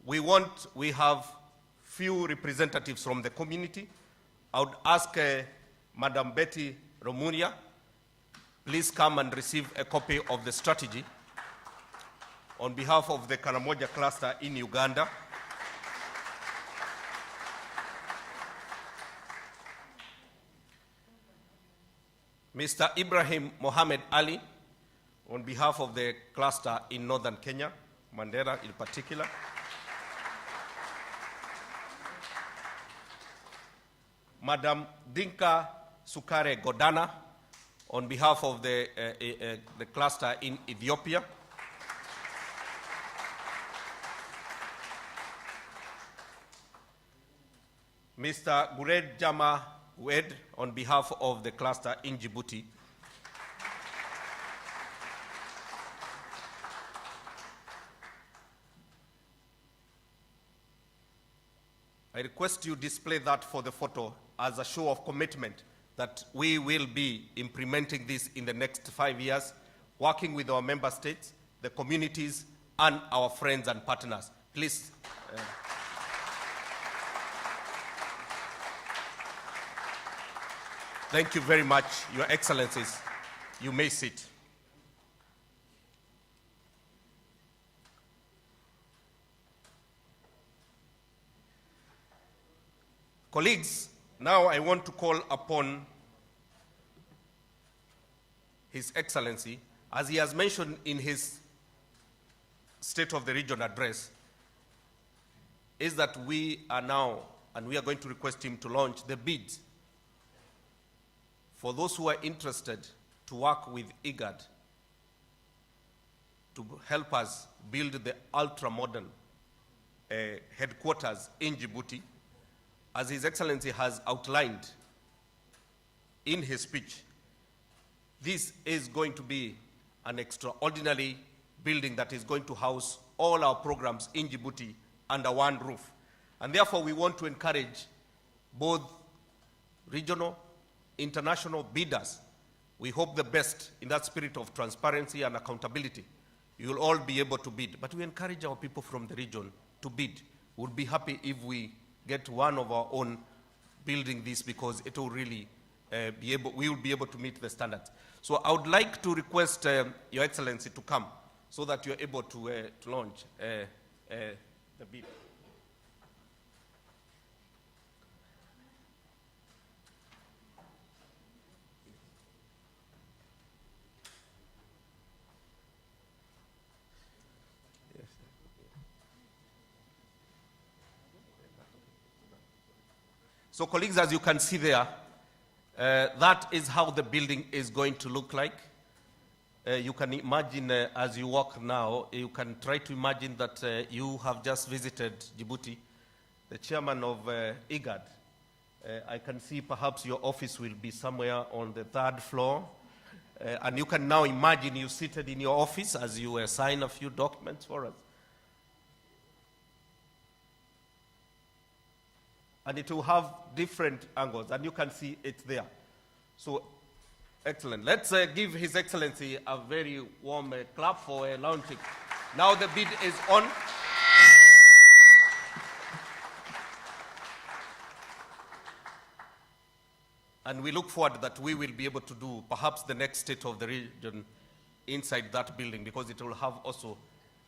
we have few representatives from the community. I would ask Madam Betty Romuria, please come and receive a copy of the strategy on behalf of the Karamoja cluster in Uganda. Mr. Ibrahim Mohammed Ali, on behalf of the cluster in northern Kenya, Mandera in particular. Madam Dinka Sukare Godana, on behalf of the cluster in Ethiopia. Mr. Gured Jama Wed, on behalf of the cluster in Djibouti. I request you display that for the photo as a show of commitment that we will be implementing this in the next 5 years, working with our member states, the communities, and our friends and partners. Please. Thank you very much, Your Excellencies. You may sit. Colleagues, now I want to call upon His Excellency, as he has mentioned in his State of the Region address, is that we are now, and we are going to request him to launch the bid for those who are interested to work with IGAD to help us build the ultra-modern headquarters in Djibouti. As His Excellency has outlined in his speech, this is going to be an extraordinary building that is going to house all our programs in Djibouti under one roof. And therefore, we want to encourage both regional, international bidders. We hope the best in that spirit of transparency and accountability. You will all be able to bid. But we encourage our people from the region to bid. We'll be happy if we get one of our own building this, because it will really we will be able to meet the standards. So I would like to request Your Excellency to come so that you're able to launch the bid. So colleagues, as you can see there, that is how the building is going to look like. You can imagine as you walk now, you can try to imagine that you have just visited Djibouti, the chairman of IGAD. I can see perhaps your office will be somewhere on the 3rd floor. And you can now imagine you seated in your office as you sign a few documents for us. And it will have different angles, and you can see it there. So, excellent. Let's give His Excellency a very warm clap for launching. Now the bid is on. And we look forward that we will be able to do perhaps the next State of the Region inside that building, because it will have also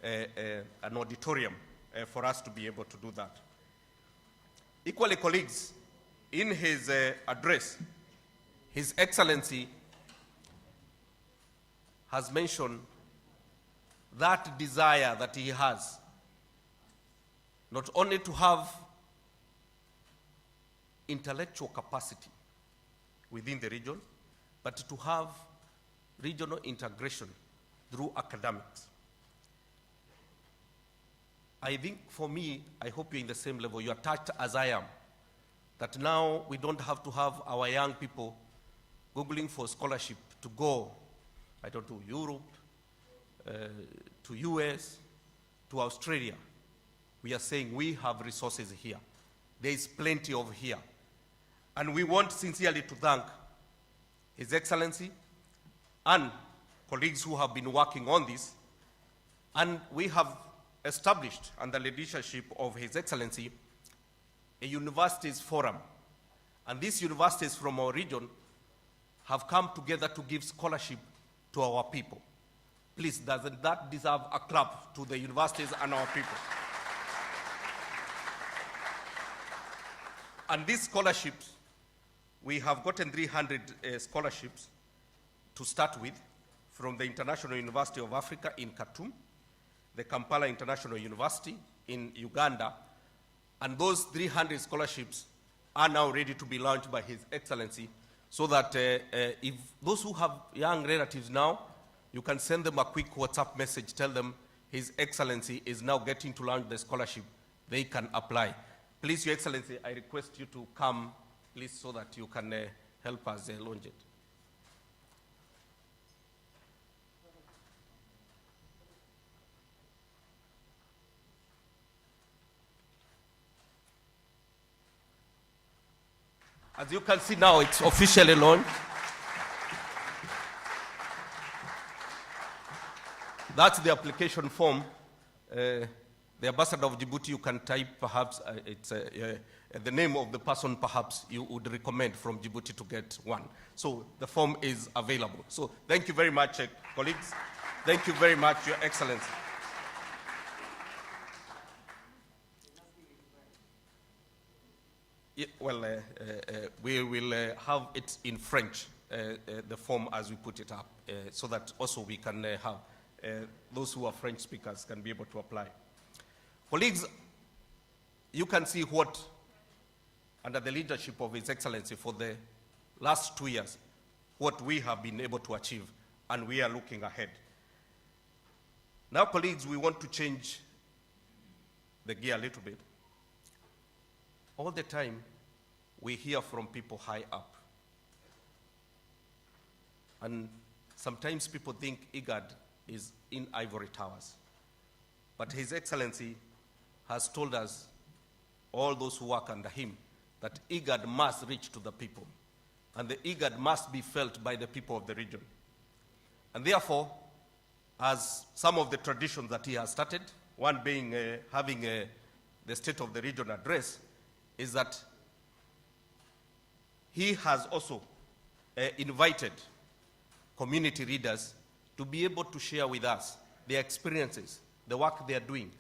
an auditorium for us to be able to do that. Equally, colleagues, in his address, His Excellency has mentioned that desire that he has, not only to have intellectual capacity within the region, but to have regional integration through academics. I think for me, I hope you're in the same level. You are touched as I am, that now we don't have to have our young people Googling for scholarship to go, I don't know, Europe, to US, to Australia. We are saying we have resources here. There is plenty of here. And we want sincerely to thank His Excellency and colleagues who have been working on this. And we have established, under the leadership of His Excellency, a universities forum. And these universities from our region have come together to give scholarship to our people. Please, doesn't that deserve a clap to the universities and our people? And these scholarships, we have gotten 300 scholarships, to start with, from the International University of Africa in Khartoum, the Kampala International University in Uganda, and those 300 scholarships are now ready to be launched by His Excellency, so that if those who have young relatives now, you can send them a quick WhatsApp message, tell them His Excellency is now getting to launch the scholarship, they can apply. Please, Your Excellency, I request you to come, please, so that you can help us launch it. As you can see now, it's officially launched. That's the application form. The ambassador of Djibouti, you can type perhaps, the name of the person perhaps you would recommend from Djibouti to get one. So the form is available. So thank you very much, colleagues. Thank you very much, Your Excellency. Yeah, well, we will have it in French, the form as we put it up, so that also we can have those who are French speakers can be able to apply. Colleagues, you can see what, under the leadership of His Excellency for the last 2 years, what we have been able to achieve, and we are looking ahead. Now, colleagues, we want to change the gear a little bit. All the time, we hear from people high up. And sometimes people think IGAD is in ivory towers. But His Excellency has told us, all those who work under him, that IGAD must reach to the people. And the IGAD must be felt by the people of the region. And therefore, as some of the traditions that he has started, one being having the State of the Region address, is that he has also invited community leaders to be able to share with us their experiences, the work they are doing,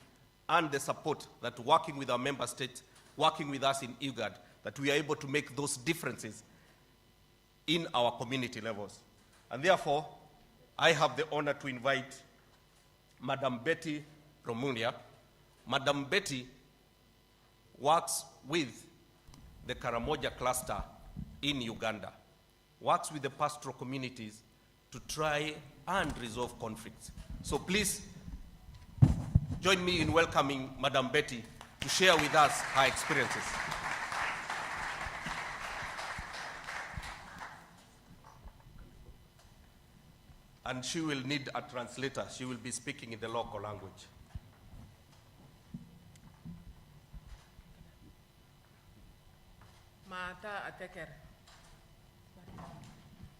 and the support that working with our member states, working with us in IGAD, that we are able to make those differences in our community levels. And therefore, I have the honor to invite Madam Betty Romunia. Madam Betty works with the Karamoja cluster in Uganda, works with the pastoral communities to try and resolve conflicts. So please join me in welcoming Madam Betty to share with us her experiences. And she will need a translator. She will be speaking in the local language.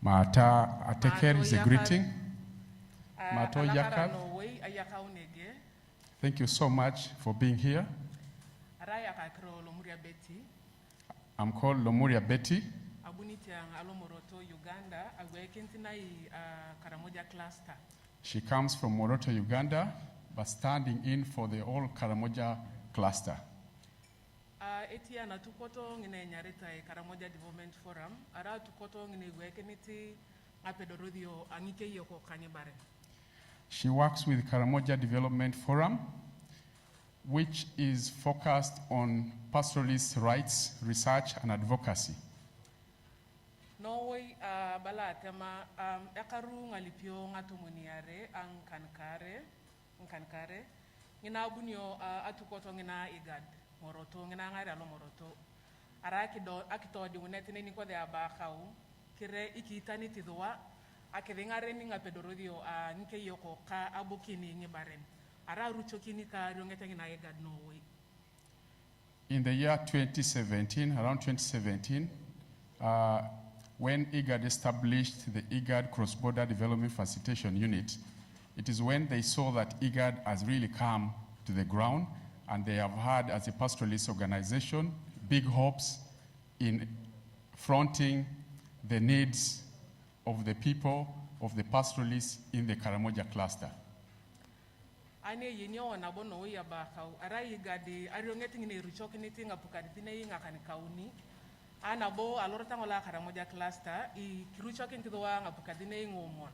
Mata Ateker is a greeting. Mato Yakar. Thank you so much for being here. I'm called Lomuria Betty. She comes from Moroto, Uganda, but standing in for the whole Karamoja cluster. Karamoja Development Forum. She works with Karamoja Development Forum, which is focused on pastoralist rights, research, and advocacy. Norway balatema ekaru ngalipio ngatumuniare ankankare ngina bunyo atukoto ngina IGAD moroto ngina ngari alo moroto araki do akito di unetine ni ko de abakau kire ikitani tidwa akidingare ninga pedorodio nke yoko ka abukini ngibaren ara ruchokini ka rongete ngina IGAD Norway. In the year 2017, around 2017, when IGAD established the IGAD Cross-Border Development Facilitation Unit, it is when they saw that IGAD has really come to the ground, and they have had, as a pastoralist organization, big hopes in fronting the needs of the people, of the pastoralists in the Karamoja cluster. Ane yenyo na bono ya ba kau ara IGAD ariongeting ne ruchok niting apukaditine inga kanikauni ana bo alor tangola Karamoja cluster I kirucho kintidoa ngapukadine ngomon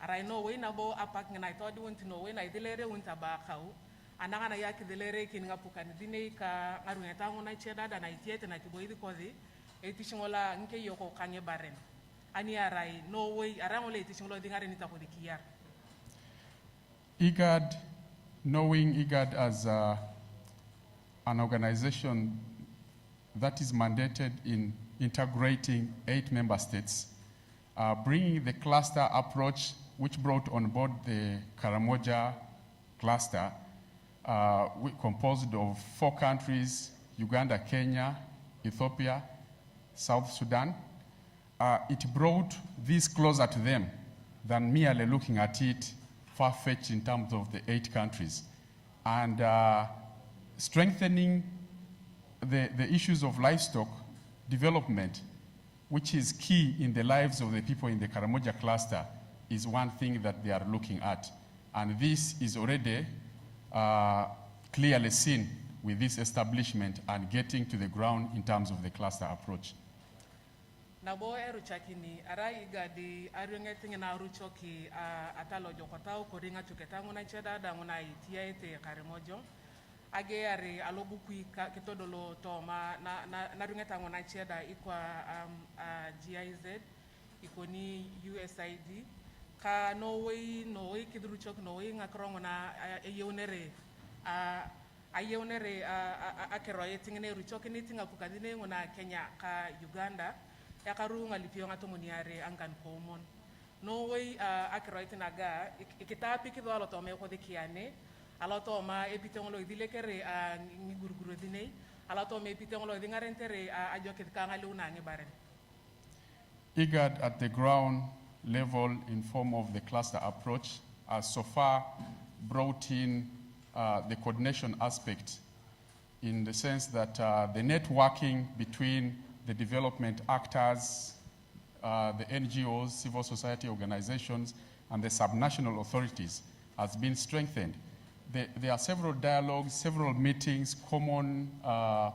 arai no we na bo apak ngana to di wonti no we na idelere wonta ba kau ananga na yaki delere kin ngapukani dine ka ngarunya tango na cheda da na itiete na tiboidi kozi etishingola nke yoko kanye baren ani arai no we arangole etishingola dingare ni takodi kiyar IGAD, knowing IGAD as an organization that is mandated in integrating 8 member states, bringing the cluster approach, which brought on board the Karamoja cluster, composed of 4 countries, Uganda, Kenya, Ethiopia, South Sudan. It brought this closer to them than merely looking at it far-fetched in terms of the 8 countries. And strengthening the issues of livestock development, which is key in the lives of the people in the Karamoja cluster, is one thing that they are looking at. And this is already clearly seen with this establishment and getting to the ground in terms of the cluster approach. Nabo eru chakini arai igadi arungeti ngina ruchoki atalo jokotao koringa tuketangu na cheda da nguna itia ete Karamoja age ari alobukui kitodolo toma na rungeta nguna cheda ikwa GIZ ikoni USAID ka no way kidruchok no way ngakrongo na eyeunere ayeunere akeroye tingene ruchoki ni tinga pukadine nguna Kenya ka Uganda yakaru ngalipio ngatomoniare angan common no way akeroye tinaga ikitapi kido alotome ko dikiane alotoma epitengolo idilekere ngiguruguru dinei alotome epitengolo dingarentere ajoket kangali unange baren IGAD at the ground level in form of the cluster approach has so far brought in the coordination aspect in the sense that the networking between the development actors, the NGOs, civil society organizations, and the subnational authorities has been strengthened. There are several dialogues, several meetings, common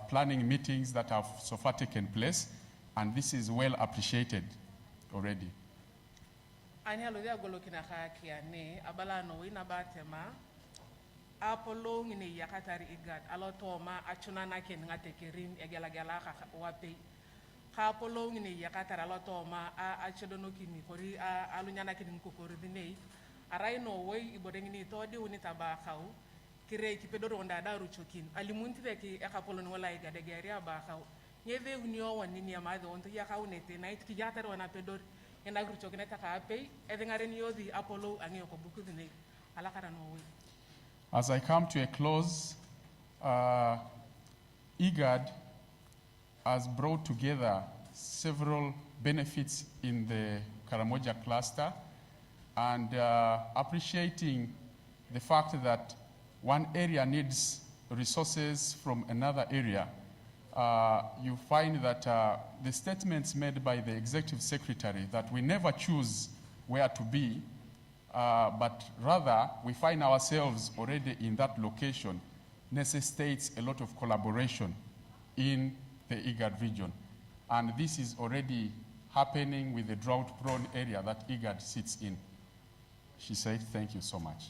planning meetings that have so far taken place, and this is well appreciated already. Ani alodia golokina kiane abala no ina batema apolo ngini yakatari igad alotoma achuna na ken ngatekerin egala wape apolo ngini yakatari alotoma achodono kini kori alunyana kini kokori dinei arai no way ibodengini to di unita ba khaw kire ki pedoro onda daru chokin alimunti ki akapolo no wala igade geria ba khaw nyeve unio wanini ya madho onto ya kaunete night ki yatari wana pedor ena grucho kineta ka pay edengaren yodi apollo angyo ko buku dine alakara no way. As I come to a close, IGAD has brought together several benefits in the Karamoja cluster and appreciating the fact that one area needs resources from another area. You find that the statements made by the executive secretary that we never choose where to be, but rather we find ourselves already in that location necessitates a lot of collaboration in the IGAD region. And this is already happening with the drought-prone area that IGAD sits in. She said, thank you so much.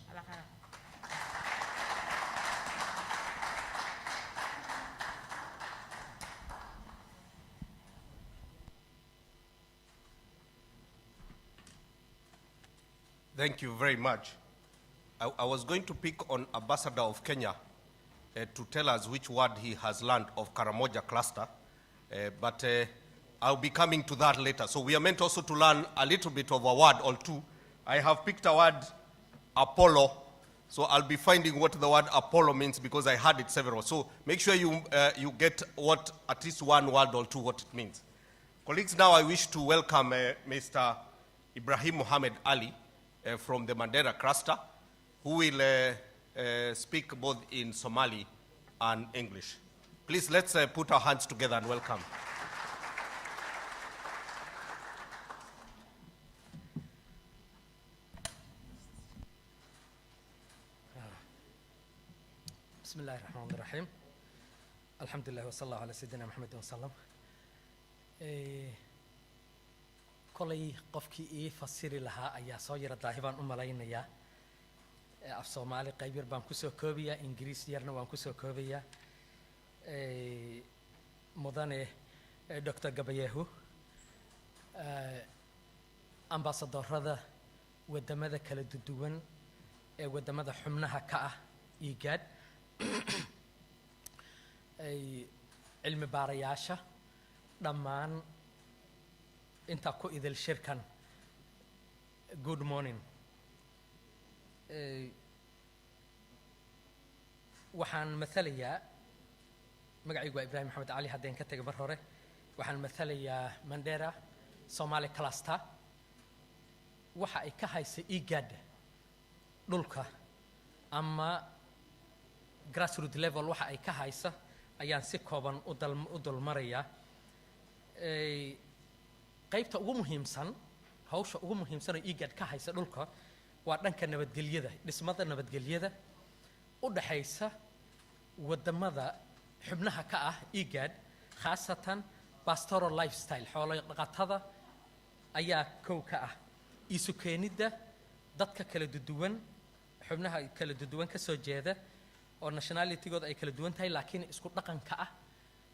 Thank you very much. I was going to pick on Ambassador of Kenya to tell us which word he has learned of Karamoja cluster, but I'll be coming to that later. So we are meant also to learn a little bit of a word or two. I have picked a word, Apollo, so I'll be finding what the word Apollo means because I heard it several. So make sure you get what, at least one word or two, what it means. Colleagues, now I wish to welcome Mr. Ibrahim Mohammed Ali, from the Mandera cluster, who will speak both in Somali and English. Please, let's put our hands together and welcome. بسم الله الرحمن الرحيم الحمد لله وصلى الله على سيدنا محمد وسلم kolay qofkii ii fasiri lahaa ayaa soo yara daahi baan u malaynayaa. Af Soomaali qayb yar baan kusoo koobayaa, Ingiriis yarna waan kusoo koobayaa. Mudane Dr. Gebeyehu, ambassadorada wadamada kala duwan ee wadamada xubnaha ka ah IGAD, cilmi baarayaasha dhammaan inta ku idil shirkan, good morning. waxaan mathalayaa magacaygu waa Ibrahim Maxamed Cali haddeen ka tegay mar hore. waxaan mathalayaa Mandera Somali Cluster. waxa ay ka haysa IGAD dhulka ama grassroots level waxa ay ka haysa ayaan si kooban u dulmarayaa. qaybta ugu muhiimsan, hawsha ugu muhiimsan oo IGAD ka haysa dhulka waa dhanka nabadgelyada, dhismada nabadgelyada u dhaxaysa wadamada xubnaha ka ah IGAD, khaasatan pastoral lifestyle, xoolo dhaqatada ayaa kow ka ah. isu keenidda dadka kala duwan, xubnaha kala duwan ka soo jeeda oo nationalitygooda ay kala duwan tahay laakiin isku dhaqanka ah,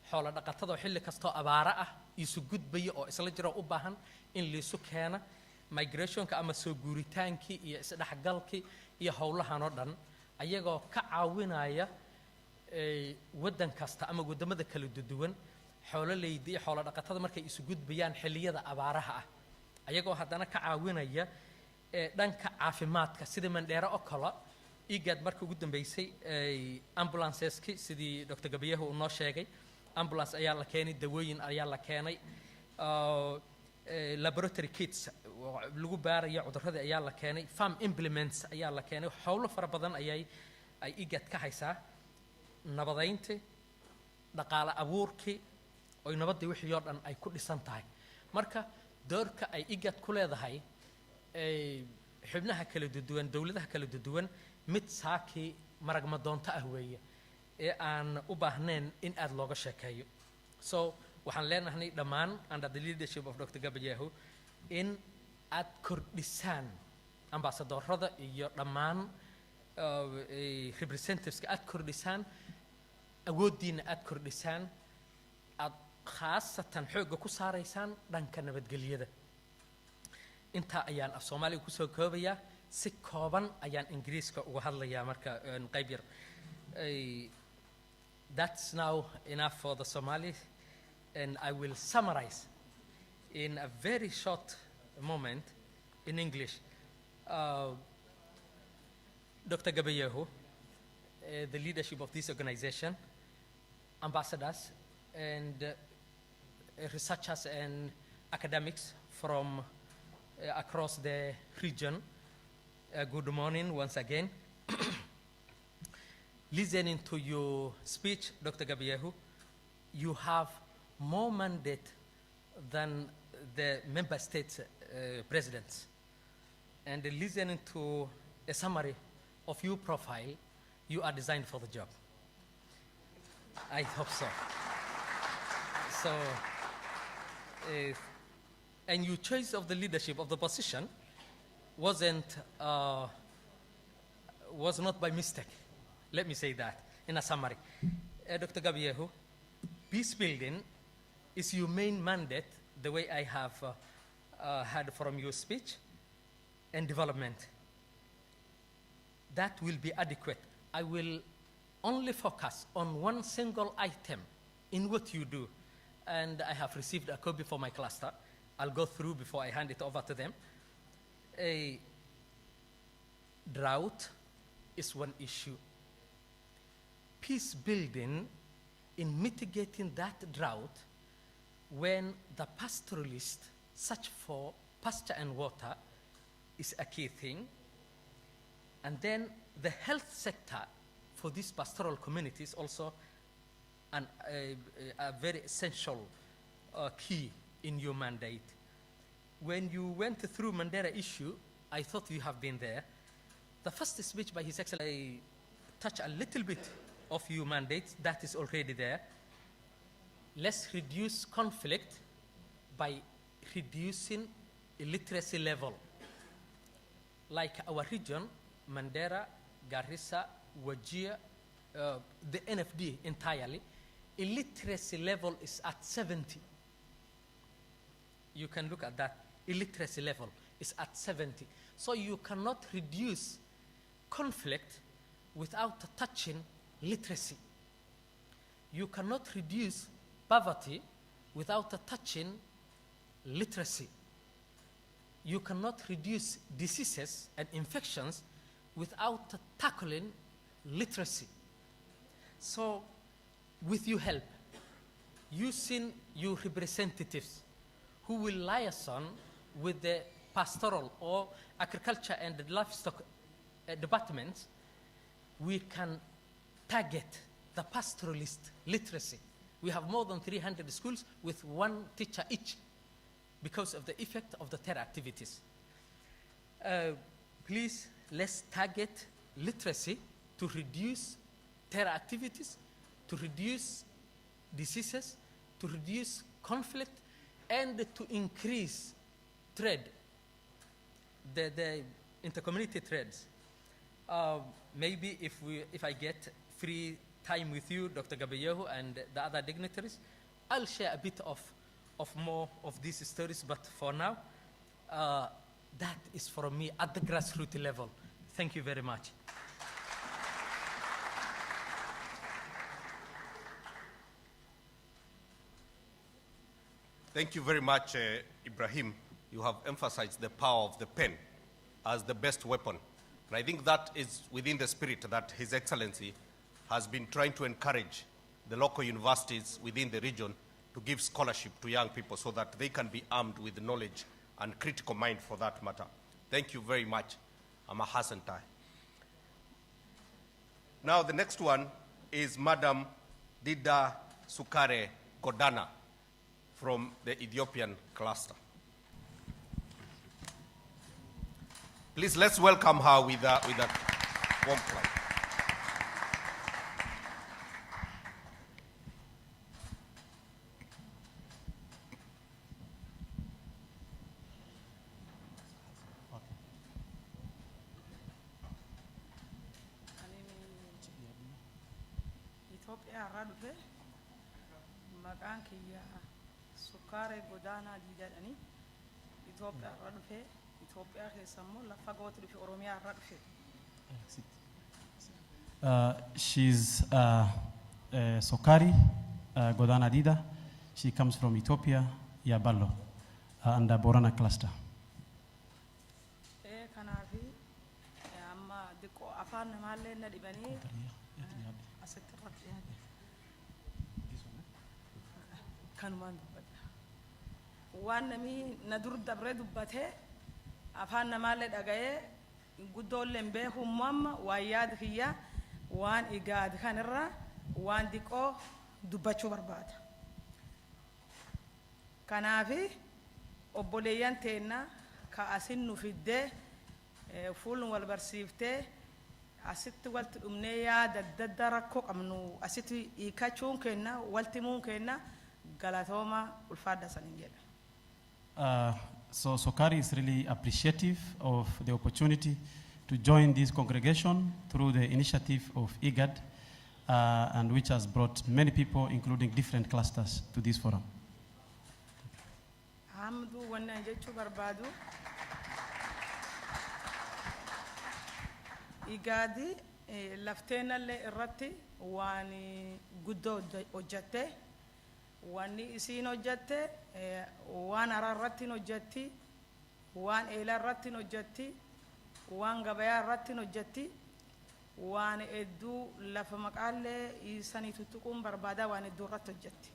xoolo dhaqatada oo xilli kastoo abaara ah isu gudbaya oo isla jiro u baahan in liisu keena, migrationka ama soo guuritaankii iyo isdhexgalkii iyo howlahan oo dhan ayagoo ka caawinaya waddan kasta ama wadamada kala duwan xoololeyda iyo xoolo dhaqatada markay isu gudbayaan xilliyada abaaraha ah, ayagoo haddana ka caawinaya dhanka caafimaadka sida Mandera oo kale. IGAD markii ugu dambeysay ambulanceski sidii Dr. Gebeyehu uu noo sheegay, ambulance ayaa la keenay, dawooyin ayaa la keenay, laboratory kits lagu baarayo cudurrada ayaa la keenay, farm implements ayaa la keenay. howlo fara badan ay IGAD ka haysaa, nabadeynta, dhaqaale abuurkii oo nabadii wixii oo dhan ay ku dhisan tahay. marka doorka ay IGAD ku leedahay xubnaha kala duwan, dawladaha kala duwan, mid saakii maragma doonto ah weeye ee aan u baahnayn in aad looga sheekeeyo. so waxaan leenahay dhammaan under the leadership of Dr. Gebeyehu in aad kordhisaan ambassadorada iyo dhammaan representativeska, aad kordhisaan awooddiina, aad kordhisaan, aad khaasatan xoogga ku saaraysaan dhanka nabadgelyada. intaa ayaan af Soomaaliga kusoo koobayaa, si kooban ayaan Ingiriiska uga hadlayaa marka qayb yar. That's now enough for the Somali, and I will summarize in a very short moment in English. Dr. Gebeyehu, the leadership of this organization, ambassadors, and researchers and academics from across the region, good morning once again. Listening to your speech, Dr. Gebeyehu, you have more mandate than the member states presidents. And listening to a summary of your profile, you are designed for the job. I hope so. So, and your choice of the leadership of the position was not by mistake. Let me say that in a summary. Dr. Gebeyehu, peace building is your main mandate, the way I have heard from your speech, and development. That will be adequate. I will only focus on one single item in what you do, and I have received a copy for my cluster. I'll go through before I hand it over to them. A drought is one issue. Peace building in mitigating that drought when the pastoralists search for pasture and water is a key thing. And then the health sector for these pastoral communities also a very essential key in your mandate. When you went through Mandera issue, I thought you have been there. The first speech by His Excellency touched a little bit of your mandate that is already there. Let's reduce conflict by reducing illiteracy level. Like our region, Mandera, Garissa, Wajir, the NFD entirely, illiteracy level is at 70. You can look at that. Illiteracy level is at 70. So you cannot reduce conflict without touching literacy. You cannot reduce poverty without touching literacy. You cannot reduce diseases and infections without tackling literacy. So, with your help, using your representatives who will liaison with the pastoral or agriculture and the livestock departments, we can target the pastoralist literacy. We have more than 300 schools with one teacher each because of the effect of the terror activities. Please, let's target literacy to reduce terror activities, to reduce diseases, to reduce conflict, and to increase trade, the intercommunity trades. Maybe if I get free time with you, Dr. Gebeyehu, and the other dignitaries, I'll share a bit of more of these stories, but for now, that is from me at the grassroots level. Thank you very much. Thank you very much, Ibrahim. You have emphasized the power of the pen as the best weapon. And I think that is within the spirit that His Excellency has been trying to encourage the local universities within the region to give scholarship to young people so that they can be armed with knowledge and critical mind for that matter. Thank you very much, Ama Hassan Tai. Now the next one is Madam Dida Sukare Godana from the Ethiopian cluster. Please, let's welcome her with a warm clap. Maqaan kiyya Sukare Godana jedhani Itoophiyaa irraa dhufe Itoophiyaa keessa immoo lafa gootu dhufe Oromiyaa irraa dhufe. She's Sokari Godana Dida. She comes from Ethiopia, Yaballo, and the Borana cluster. Kanaafi amma diqqoo afaan namaallee na dhibanii asitti irratti kanumaan dubbadha. Waan namni na dur dabree dubbatee afaan namaallee dhaga'ee guddoollee hin beeku amma waan yaada kiyya waan igaad kanirra waan diqqoo dubbachuu barbaada. Kanaafi obboleeyyan teenna ka asin nu fiddee fuulun wal barsiiftee asitti walti dhumnee yaada dadda rakkoo qabnu asitti hiikachuun kenna walti muun kenna galatooma ulfaadha sanin jedha. So Sokari is really appreciative of the opportunity to join this congregation through the initiative of IGAD, and which has brought many people, including different clusters, to this forum. Hamdu wannan jechuu barbaadu igaadi lafteenallee irratti waan guddoo hojjatte waan isiin hojjatte waan haraa irratti hojjatti waan eelaa irratti hojjatti waan gabayaa irratti hojjatti waan hedduu lafa maqaallee isanii tuttuquun barbaada waan hedduu irratti hojjatti.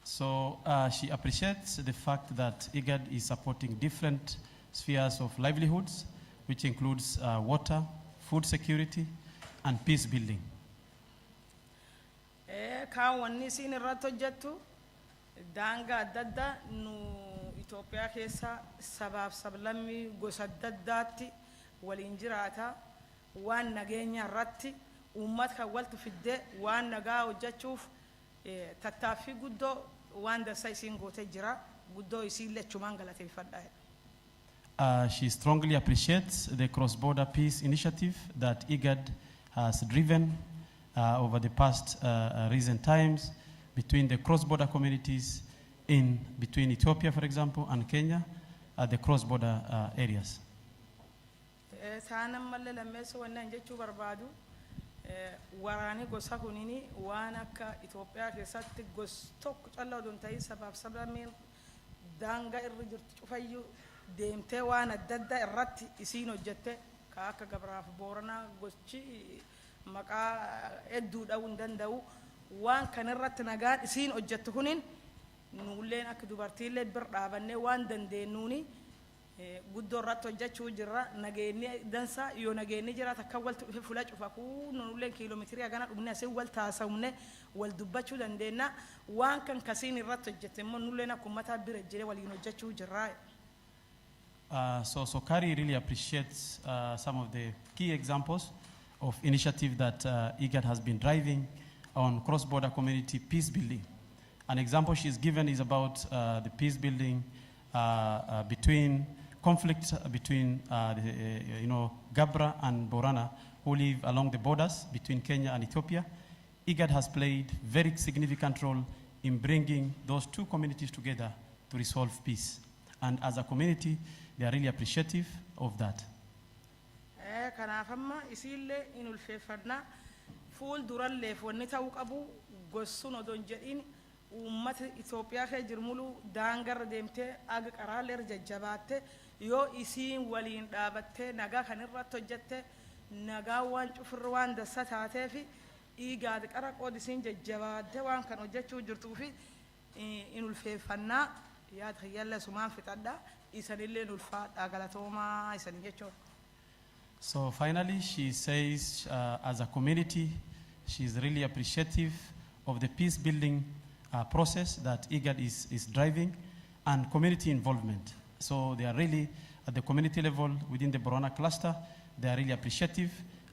So she appreciates the fact that IGAD is supporting different spheres of livelihoods, which includes water, food security, and peace building. Kaan wanni isiin irratti hojjettu daangaa adda addaa nu Itoophiyaa keessa sabaaf sablammii gosa adda addaatti waliin jiraata waan nageenya irratti uummata kan waltu fiddee waan nagaa hojjechuuf tattaaffii guddoo waan dansaa isiin gootee jira guddoo isiillee achumaan galateeffadha. She strongly appreciates the cross-border peace initiative that IGAD has driven over the past recent times between the cross-border communities in between Ethiopia, for example, and Kenya, the cross-border areas. Taanan malee lammeessa wannan jechuu barbaadu waraani gosa kunini waan akka Itoophiyaa keessatti gos tokko callaa odoo hin ta'in sabaaf sablameen daangaa irra jirtu cufayyuu deemtee waan adda addaa irratti isiin hojjette ka akka Gabraaf Booranaa gochi maqaa hedduu dha'uu hin danda'u waan kan irratti nagaan isiin hojjette kunin nuulleen akka dubartiillee bir dhaabannee waan dandeenyuuni guddoo irratti hojjechuu jirra nageenni dansa yoo nageenni jiraata akka wal fuula cufa kun nuulleen kiiloomeetirii hagana dhumne asii wal taasawne wal dubbachuu dandeenya waan kan kasiin irratti hojjette immoo nuulleen akka uummataa bira jiree waliin hojjechuu jirra. So Kari really appreciates some of the key examples of initiative that IGAD has been driving on cross-border community peace building. An example she's given is about the peace building between conflict between Gabra and Borana, who live along the borders between Kenya and Ethiopia. IGAD has played very significant role in bringing those two communities together to resolve peace. And as a community, they are really appreciative of that. Kanaafamma isiillee in ulfeeffannaa fuul duralleef wanni ta'uu qabu gossuun odoon jedhin uummata Itoophiyaa kee jirmulu daangarra deemtee aga qaraalleer jajjabaatte yoo isiin waliin dhaabattee nagaa kan irratti hojjette nagaa waan cufirra waan dassa taateefi IGAD qara qoodisiin jajjabaatte waan kan hojjechuu jirtuufi in ulfeeffannaa yaad khiyyalla sumaan fixadha isanillee ulfaadha galatoomaa isan jechuudha. So finally, she says, as a community, she's really appreciative of the peace building process that IGAD is driving and community involvement. So they are really, at the community level within the Borana cluster, they are really appreciative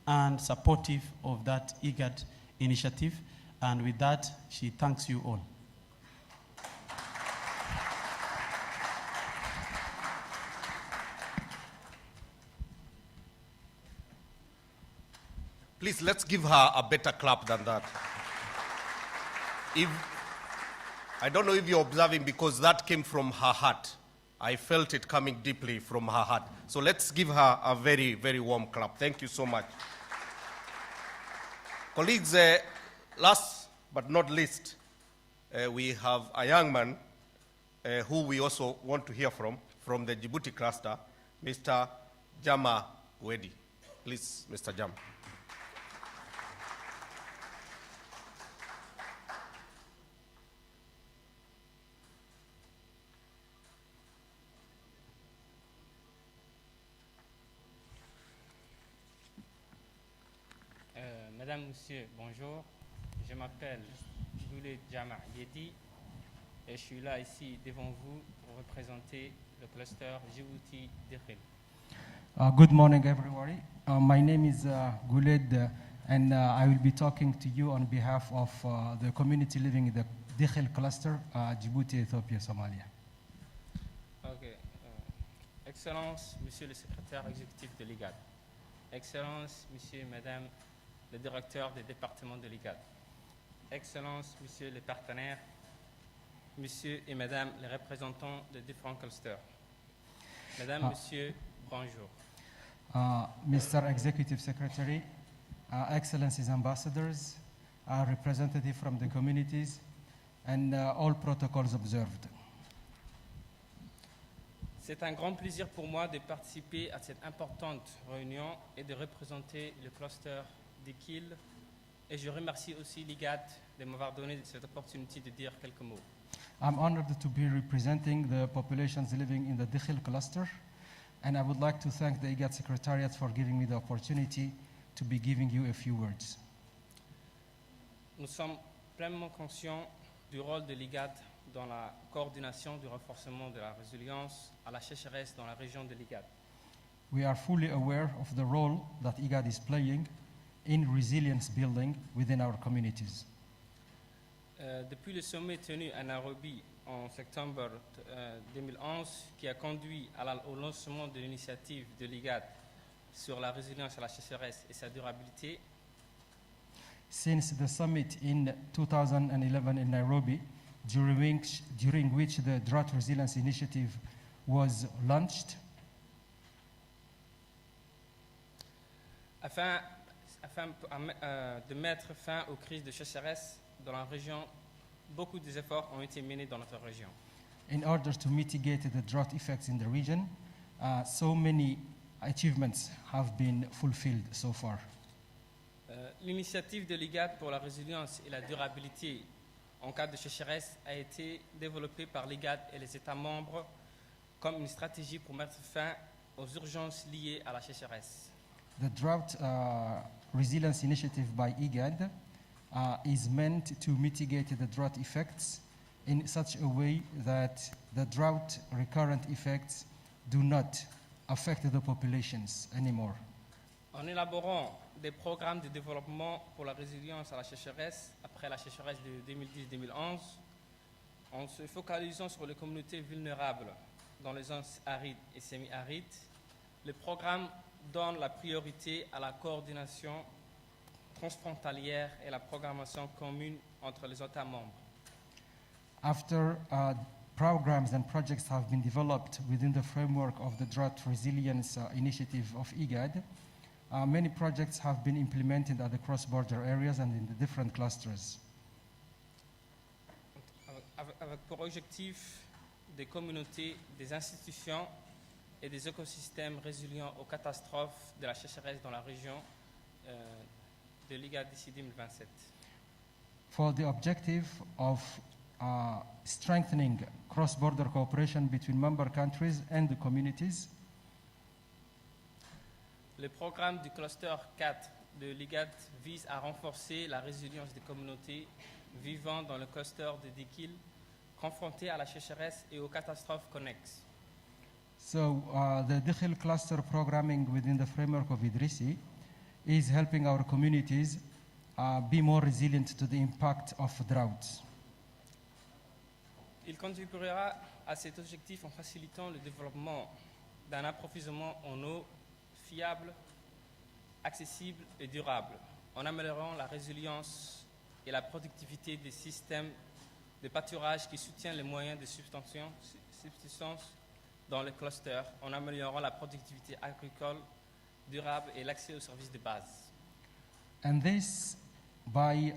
and supportive of that IGAD initiative. And with that, she thanks you all. Please, let's give her a better clap than that. I don't know if you're observing, because that came from her heart. I felt it coming deeply from her heart. So let's give her a very, very warm clap. Thank you so much. Colleagues, last but not least, we have a young man who we also want to hear from the Djibouti cluster, Mr. Jama Wedi. Please, Mr. Jama. Madame, Monsieur, bonjour. Je m'appelle Workneh Gebeyehu et je suis là ici devant vous pour représenter le cluster Djibouti-Dekhil. Good morning, everybody. My name is Workneh, and I will be talking to you on behalf of the community living in the Dekhil cluster, Djibouti, Ethiopia, Somalia. Okay. Excellence, Monsieur le secrétaire exécutif de l'IGAD. Excellence, Monsieur et Madame le directeur des départements de l'IGAD. Excellence, Monsieur les partenaires, Monsieur et Madame les représentants des différents clusters. Madame, Monsieur, bonjour. Mr. Executive Secretary, Excellencies Ambassadors, representatives from the communities, and all protocols observed. C'est un grand plaisir pour moi de participer à cette importante réunion et de représenter le cluster Dekhil, et je remercie aussi l'IGAD de m'avoir donné cette opportunité de dire quelques mots. I'm honored to be representing the populations living in the Dekhil cluster, and I would like to thank the IGAD Secretariat for giving me the opportunity to be giving you a few words. Nous sommes pleinement conscients du rôle de l'IGAD dans la coordination du renforcement de la résilience à la sécheresse dans la région de l'IGAD. We are fully aware of the role that IGAD is playing in resilience building within our communities. Depuis le sommet tenu à Nairobi en septembre 2011, qui a conduit au lancement de l'initiative de l'IGAD sur la résilience à la sécheresse et sa durabilité, Since the summit in 2011 in Nairobi, during which the Drought Resilience Initiative was launched, afin de mettre fin aux crises de sécheresse dans la région, beaucoup d'efforts ont été menés dans notre région. in order to mitigate the drought effects in the region, so many achievements have been fulfilled so far. L'initiative de l'IGAD pour la résilience et la durabilité en cas de sécheresse a été développée par l'IGAD et les États membres comme une stratégie pour mettre fin aux urgences liées à la sécheresse. The Drought Resilience Initiative by IGAD is meant to mitigate the drought effects in such a way that the drought recurrent effects do not affect the populations anymore. En élaborant des programmes de développement pour la résilience à la sécheresse après la sécheresse de 2010-2011, en se focalisant sur les communautés vulnérables dans les zones arides et semi-arides, le programme donne la priorité à la coordination transfrontalière et la programmation commune entre les États membres. After programs and projects have been developed within the framework of the Drought Resilience Initiative of IGAD, many projects have been implemented at the cross-border areas and in the different clusters. Avec pour objectif des communautés, des institutions et des écosystèmes résilients aux catastrophes de la sécheresse dans la région de l'IGAD d'ici 2027. For the objective of strengthening cross-border cooperation between member countries and the communities, le programme du cluster 4 de l'IGAD vise à renforcer la résilience des communautés vivant dans le cluster de Dikil, confrontées à la sécheresse et aux catastrophes connexes. so the Dikhil cluster programming within the framework of Idrisi is helping our communities be more resilient to the impact of droughts. Il contribuera à cet objectif en facilitant le développement d'un approvisionnement en eau fiable, accessible et durable, en améliorant la résilience et la productivité des systèmes de pâturage qui soutiennent les moyens de subsistance dans le cluster, en améliorant la productivité agricole durable et l'accès aux services de base. And this by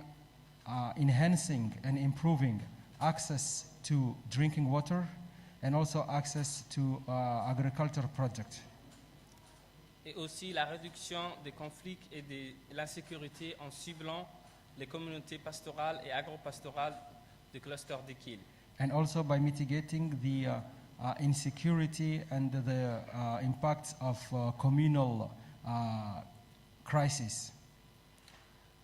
enhancing and improving access to drinking water and also access to agricultural projects. Et aussi la réduction des conflits et de l'insécurité en ciblant les communautés pastorales et agro-pastorales du cluster de Kiel. And also by mitigating the insecurity and the impacts of communal crisis.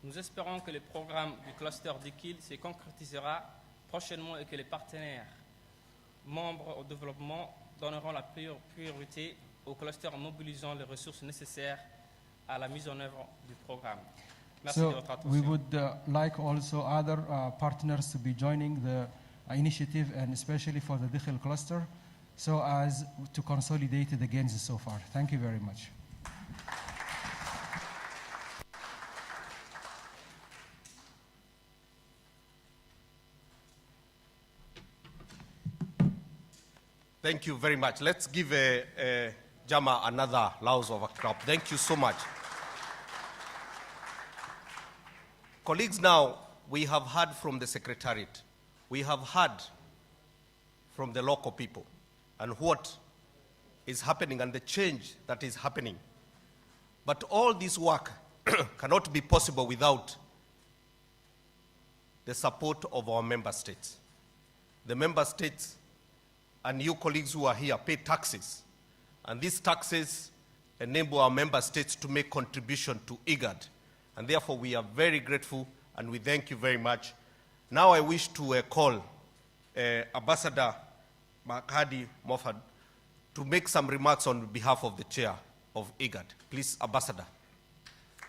Nous espérons que le programme du cluster de Kiel se concrétisera prochainement et que les partenaires membres au développement donneront la priorité au cluster en mobilisant les ressources nécessaires à la mise en œuvre du programme. Merci de So votre attention. we would like also other partners to be joining the initiative, and especially for the Dikhil cluster, so as to consolidate the gains so far. Thank you very much. Thank you very much. Let's give Jama another round of a clap. Thank you so much. Colleagues, now we have heard from the Secretariat. We have heard from the local people and what is happening and the change that is happening. But all this work cannot be possible without the support of our member states. The member states and you colleagues who are here pay taxes. And these taxes enable our member states to make contribution to IGAD. And therefore, we are very grateful and we thank you very much. Now I wish to call Ambassador Makhadi Mofad to make some remarks on behalf of the chair of IGAD. Please, Ambassador.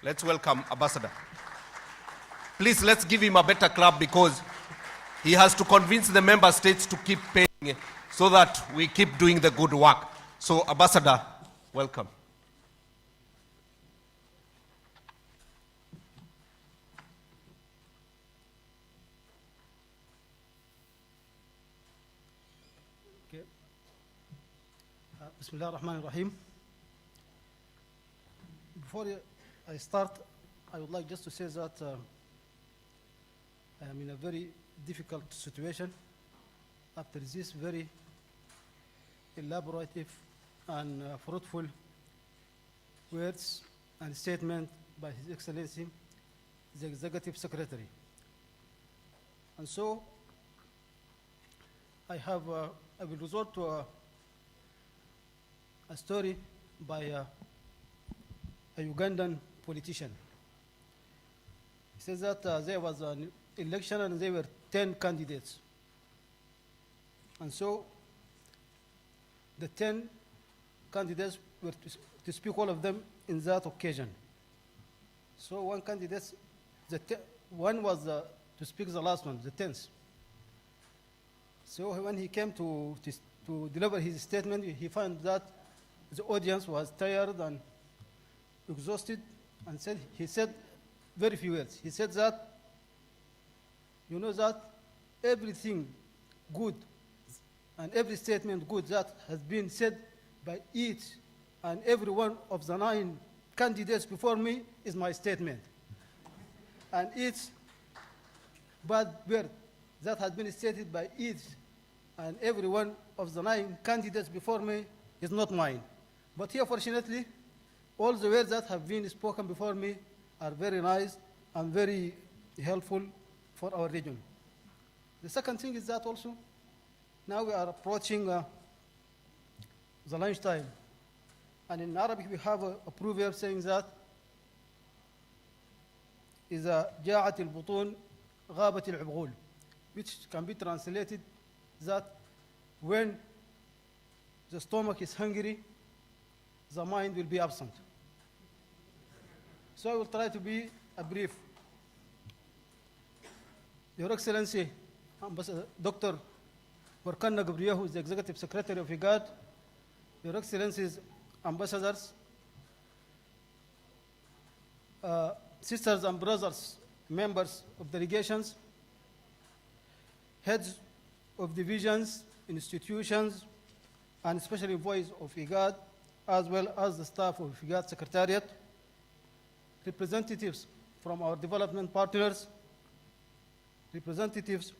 Let's welcome Ambassador. Please, let's give him a better clap because He has to convince the member states to keep paying so that we keep doing the good work. So, Ambassador, welcome. Okay. Bismillah ar-Rahman ar-Rahim. Before I start, I would like just to say that I am in a very difficult situation after this very elaborative and fruitful words and statement by His Excellency, the Executive Secretary. And so, I will resort to a story by a Ugandan politician. He says that there was an election and there were 10 candidates. And so the 10 candidates were to speak all of them in that occasion. So one candidate, one was to speak the last one, the 10th. So when he came to deliver his statement, he found that the audience was tired and exhausted, and he said very few words. He said that, you know that everything good and every statement good that has been said by each and every one of the 9 candidates before me is my statement. And each bad word that has been stated by each and every one of the 9 candidates before me is not mine. But here, fortunately, all the words that have been spoken before me are very nice and very helpful for our region. The second thing is that also, now we are approaching the lunchtime. And in Arabic, we have a proverb saying that, إذا جاعت البطون غابت العقول, which can be translated that when the stomach is hungry, the mind will be absent. So I will try to be brief. Your Excellency, Dr. Workneh Gebeyehu is the Executive Secretary of IGAD. Your Excellencies, Ambassadors, sisters and brothers, members of delegations, heads of divisions, institutions, and especially voice of IGAD, as well as the staff of IGAD Secretariat, representatives from our development partners, representatives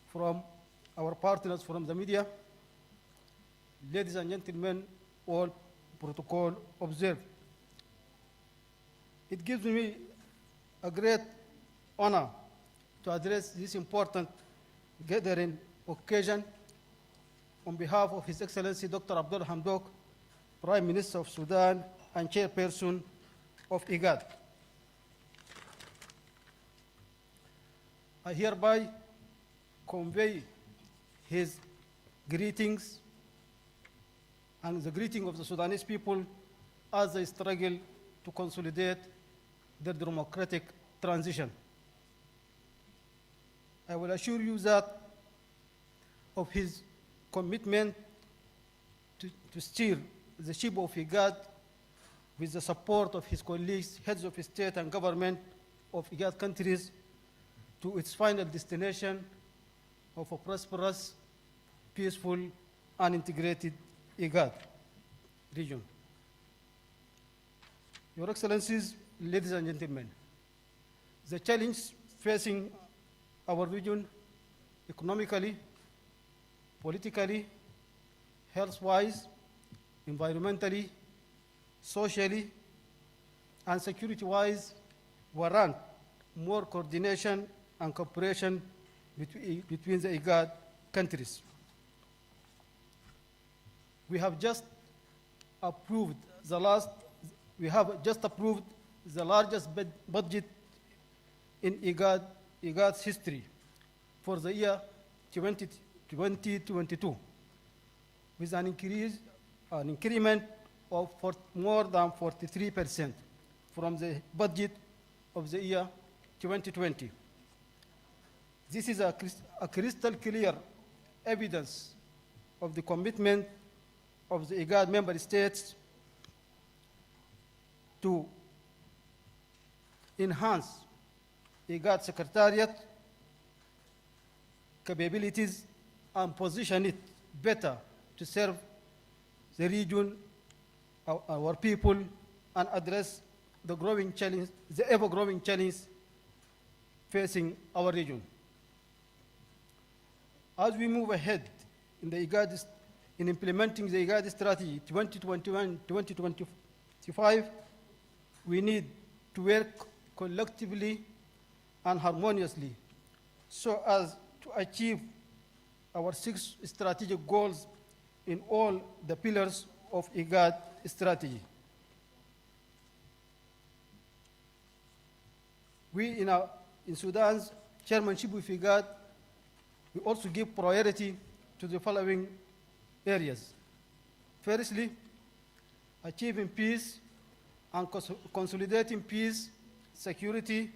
from our partners from the media, ladies and gentlemen, all protocol observed. It gives me a great honor to address this important gathering occasion on behalf of His Excellency Dr. Abdullah Hamdok, Prime Minister of Sudan and Chairperson of IGAD. I hereby convey his greetings and the greeting of the Sudanese people as they struggle to consolidate their democratic transition. I will assure you that of his commitment to steer the ship of IGAD with the support of his colleagues, heads of state and government of IGAD countries to its final destination of a prosperous, peaceful, and integrated IGAD region. Your Excellencies, ladies and gentlemen, the challenge facing our region economically, politically, health-wise, environmentally, socially, and security-wise warrant more coordination and cooperation between the IGAD countries. We have just approved the largest budget in IGAD's history for the year 2022, with an increment of more than 43% from the budget of the year 2020. This is a crystal clear evidence of the commitment of the IGAD member states to enhance IGAD Secretariat capabilities and position it better to serve the region, our people, and address the growing challenge, the ever-growing challenge facing our region. As we move ahead in the IGAD, in implementing the IGAD strategy 2021-2025, we need to work collectively and harmoniously so as to achieve our 6 strategic goals in all the pillars of IGAD strategy. We in Sudan's chairmanship with IGAD, we also give priority to the following areas. Firstly, achieving peace and consolidating peace, security,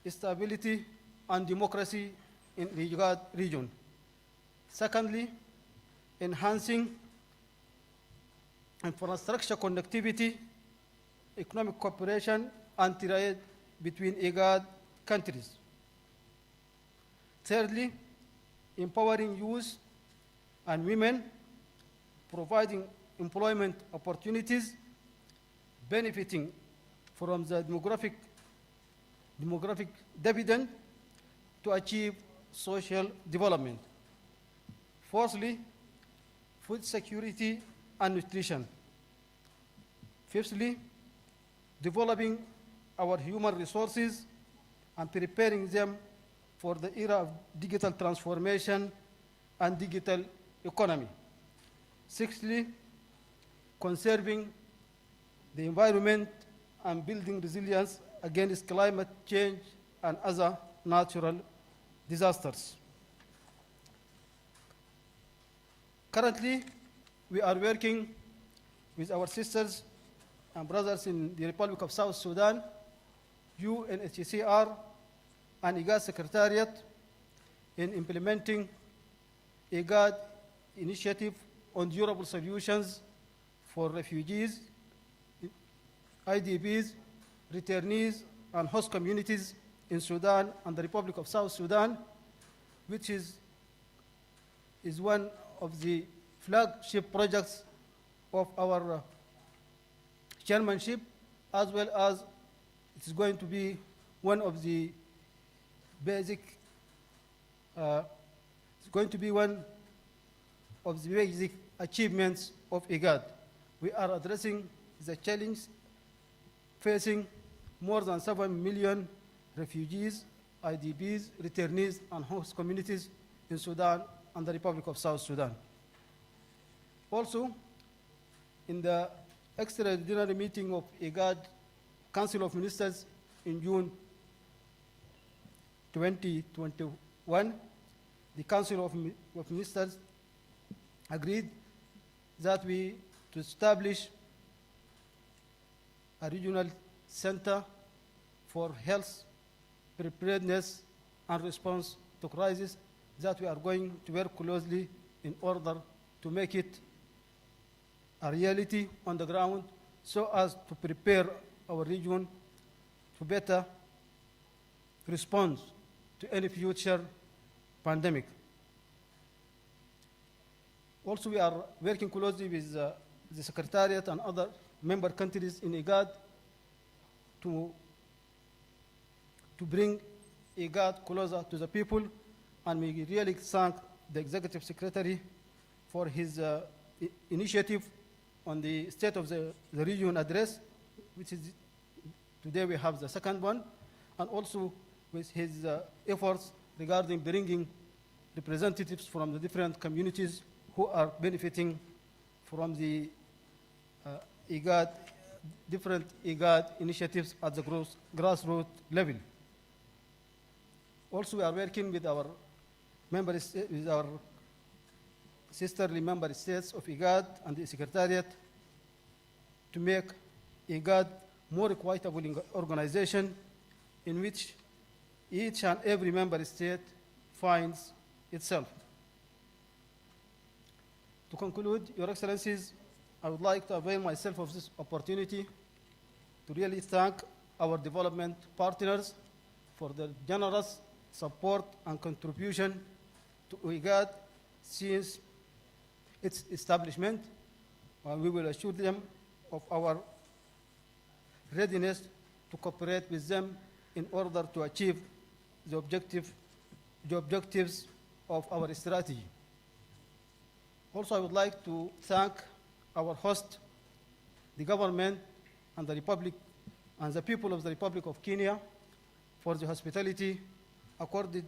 stability, and democracy in the IGAD region. Secondly, enhancing infrastructure connectivity, economic cooperation, and trade between IGAD countries. Thirdly, empowering youth and women, providing employment opportunities, benefiting from the demographic dividend to achieve social development. Fourthly, food security and nutrition. Fifthly, developing our human resources and preparing them for the era of digital transformation and digital economy. Sixthly, conserving the environment and building resilience against climate change and other natural disasters. Currently, we are working with our sisters and brothers in the Republic of South Sudan, UNHCR, and IGAD Secretariat in implementing IGAD initiative on durable solutions for refugees, IDPs, returnees, and host communities in Sudan and the Republic of South Sudan, which is one of the flagship projects of our chairmanship, as well as it is going to be one of the basic achievements of IGAD. We are addressing the challenge facing more than 7 million refugees, IDPs, returnees, and host communities in Sudan and the Republic of South Sudan. Also, in the extraordinary meeting of IGAD Council of Ministers in June 2021, the Council of Ministers agreed that to establish a regional center for health preparedness and response to crisis that we are going to work closely in order to make it a reality on the ground so as to prepare our region to better respond to any future pandemic. Also, we are working closely with the Secretariat and other member countries in IGAD to bring IGAD closer to the people, and we really thank the Executive Secretary for his initiative on the State of the Region address, which is today we have the second one, and also with his efforts regarding bringing representatives from the different communities who are benefiting from the different IGAD initiatives at the grassroots level. Also, we are working with our sisterly member states of IGAD and the Secretariat to make IGAD more equitable organization in which each and every member state finds itself. To conclude, Your Excellencies, I would like to avail myself of this opportunity to really thank our development partners for their generous support and contribution to IGAD since its establishment, and we will assure them of our readiness to cooperate with them in order to achieve the objectives of our strategy. Also, I would like to thank our host, the government, and the Republic, and the people of the Republic of Kenya for the hospitality accorded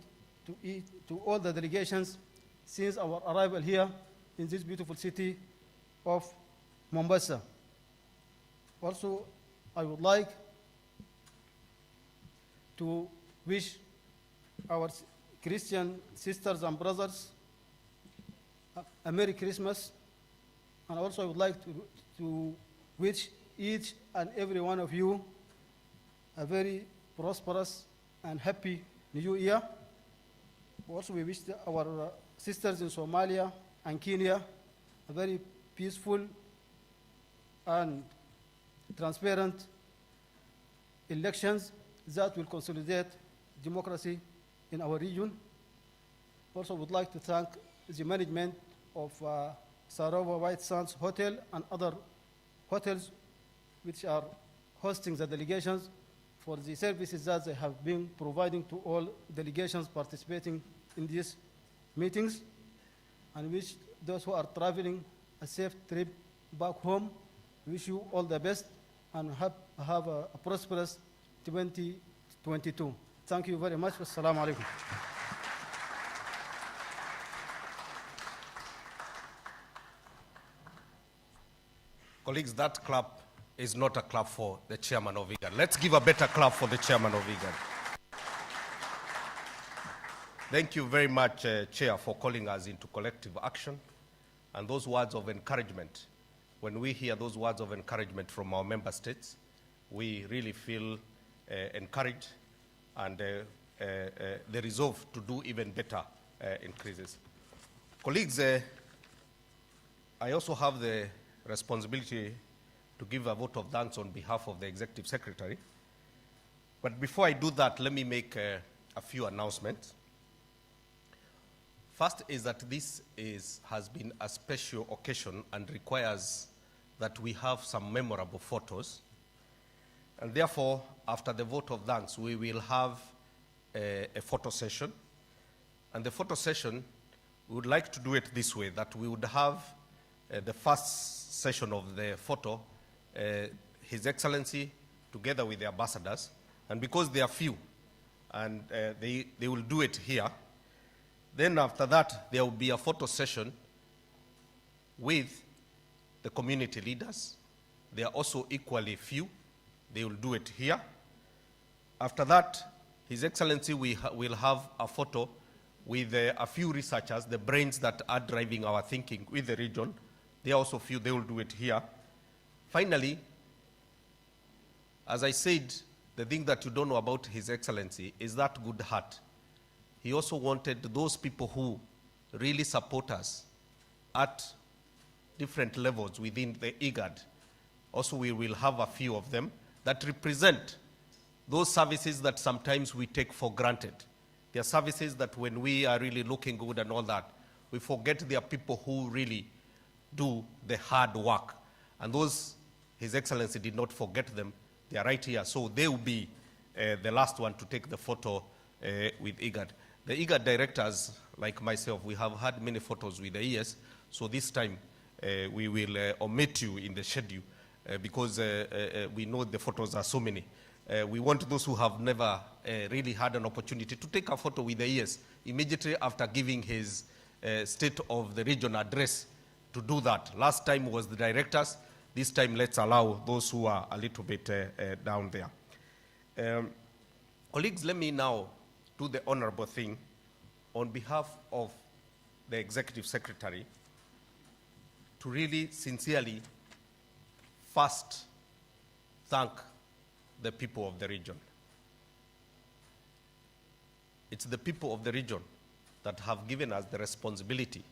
to all the delegations since our arrival here in this beautiful city of Mombasa. Also, I would like to wish our Christian sisters and brothers a Merry Christmas, and also I would like to wish each and every one of you a very prosperous and happy New Year. Also, we wish our sisters in Somalia and Kenya a very peaceful and transparent elections that will consolidate democracy in our region. Also, would like to thank the management of Sarova White Sands Hotel and other hotels which are hosting the delegations for the services that they have been providing to all delegations participating in these meetings, and wish those who are traveling a safe trip back home. Wish you all the best and have a prosperous 2022. Thank you very much. Wassalamu alaikum. Colleagues, that clap is not a clap for the chairman of IGAD. Let's give a better clap for the chairman of IGAD. Thank you very much, Chair, for calling us into collective action and those words of encouragement. When we hear those words of encouragement from our member states, we really feel encouraged, and the resolve to do even better increases. Colleagues, I also have the responsibility to give a vote of thanks on behalf of the Executive Secretary. But before I do that, let me make a few announcements. First is that this has been a special occasion and requires that we have some memorable photos. And therefore, after the vote of thanks, we will have a photo session. And the photo session, we would like to do it this way, that we would have the first session of the photo, His Excellency, together with the ambassadors. And because they are few, and they will do it here, then after that, there will be a photo session with the community leaders. They are also equally few. They will do it here. After that, His Excellency will have a photo with a few researchers, the brains that are driving our thinking with the region. They are also few. They will do it here. Finally, as I said, the thing that you don't know about His Excellency is that good heart. He also wanted those people who really support us at different levels within the IGAD. Also, we will have a few of them that represent those services that sometimes we take for granted. There are services that when we are really looking good and all that, we forget there are people who really do the hard work. And those, His Excellency did not forget them. They are right here. So they will be the last one to take the photo with IGAD. The IGAD directors, like myself, we have had many photos with the ES. So this time, we will omit you in the schedule because we know the photos are so many. We want those who have never really had an opportunity to take a photo with the ES immediately after giving his State of the Region address to do that. Last time was the directors. This time, let's allow those who are a little bit down there. Colleagues, let me now do the honorable thing on behalf of the Executive Secretary to really sincerely first thank the people of the region. It's the people of the region that have given us the responsibility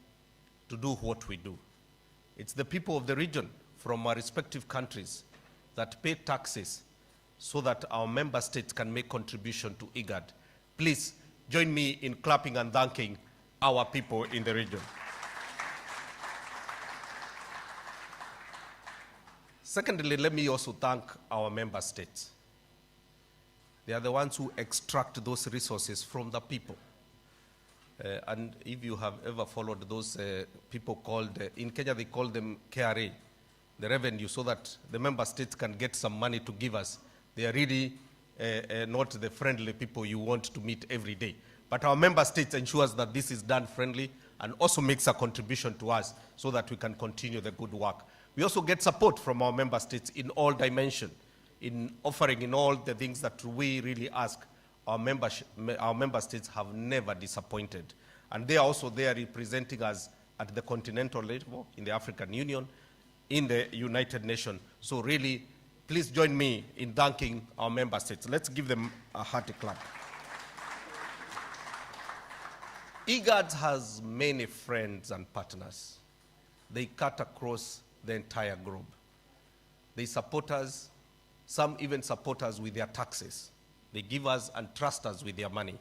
to do what we do. It's the people of the region from our respective countries that pay taxes so that our member states can make contribution to IGAD. Please join me in clapping and thanking our people in the region. Secondly, let me also thank our member states. They are the ones who extract those resources from the people. And if you have ever followed those people called, in Kenya they call them KRA, the revenue, so that the member states can get some money to give us. They are really not the friendly people you want to meet every day. But our member states ensures that this is done friendly and also makes a contribution to us so that we can continue the good work. We also get support from our member states in all dimensions, in offering in all the things that we really ask. Our member states have never disappointed. And they are also there representing us at the continental level, in the African Union, in the United Nations. So really, please join me in thanking our member states. Let's give them a hearty clap. IGAD has many friends and partners. They cut across the entire globe. They support us, some even support us with their taxes. They give us and trust us with their money.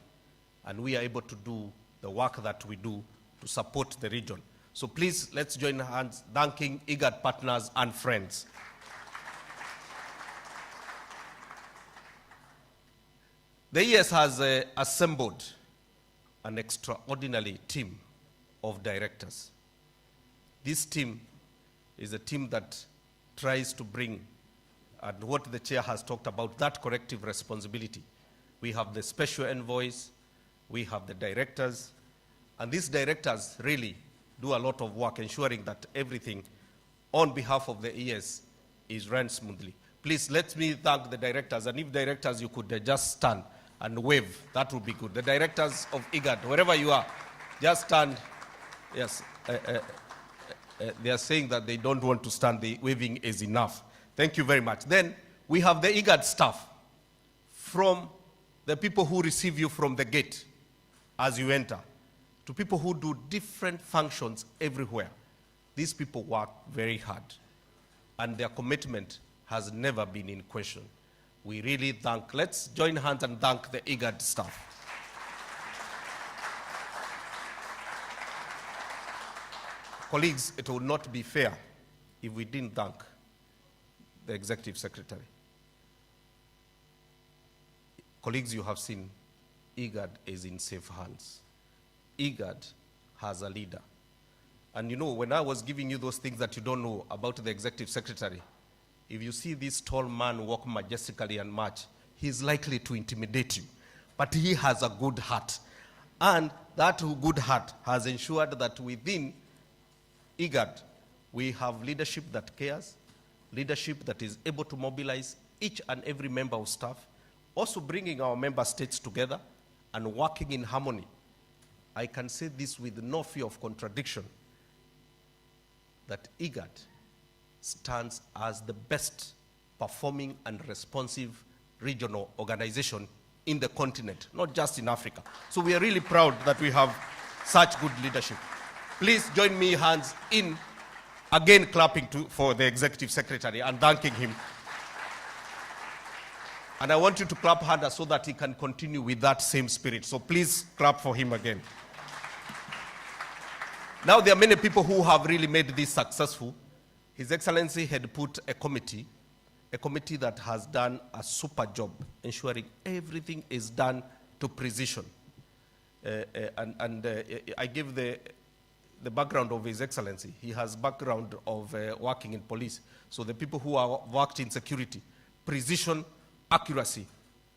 And we are able to do the work that we do to support the region. So please, let's join hands thanking IGAD partners and friends. The ES has assembled an extraordinary team of directors. This team is a team that tries to bring, and what the chair has talked about, that corrective responsibility. We have the special envoys, we have the directors, and these directors really do a lot of work ensuring that everything on behalf of the ES is run smoothly. Please let me thank the directors, and if directors you could just stand and wave, that would be good. The directors of IGAD, wherever you are, just stand. Yes, they are saying that they don't want to stand, the waving is enough. Thank you very much. Then we have the IGAD staff, from the people who receive you from the gate as you enter, to people who do different functions everywhere. These people work very hard, and their commitment has never been in question. We really thank, let's join hands and thank the IGAD staff. Colleagues, it would not be fair if we didn't thank the Executive Secretary. Colleagues, you have seen IGAD is in safe hands. IGAD has a leader. And you know, when I was giving you those things that you don't know about the Executive Secretary, if you see this tall man walk majestically and march, he's likely to intimidate you. But he has a good heart. And that good heart has ensured that within IGAD, we have leadership that cares, leadership that is able to mobilize each and every member of staff, also bringing our member states together and working in harmony. I can say this with no fear of contradiction, that IGAD stands as the best performing and responsive regional organization in the continent, not just in Africa. So we are really proud that we have such good leadership. Please join me hands in, again clapping for the Executive Secretary and thanking him. And I want you to clap harder so that he can continue with that same spirit. So please clap for him again. Now there are many people who have really made this successful. His Excellency had put a committee that has done a super job ensuring everything is done to precision. I give the background of His Excellency. He has background of working in police. So the people who are worked in security, precision, accuracy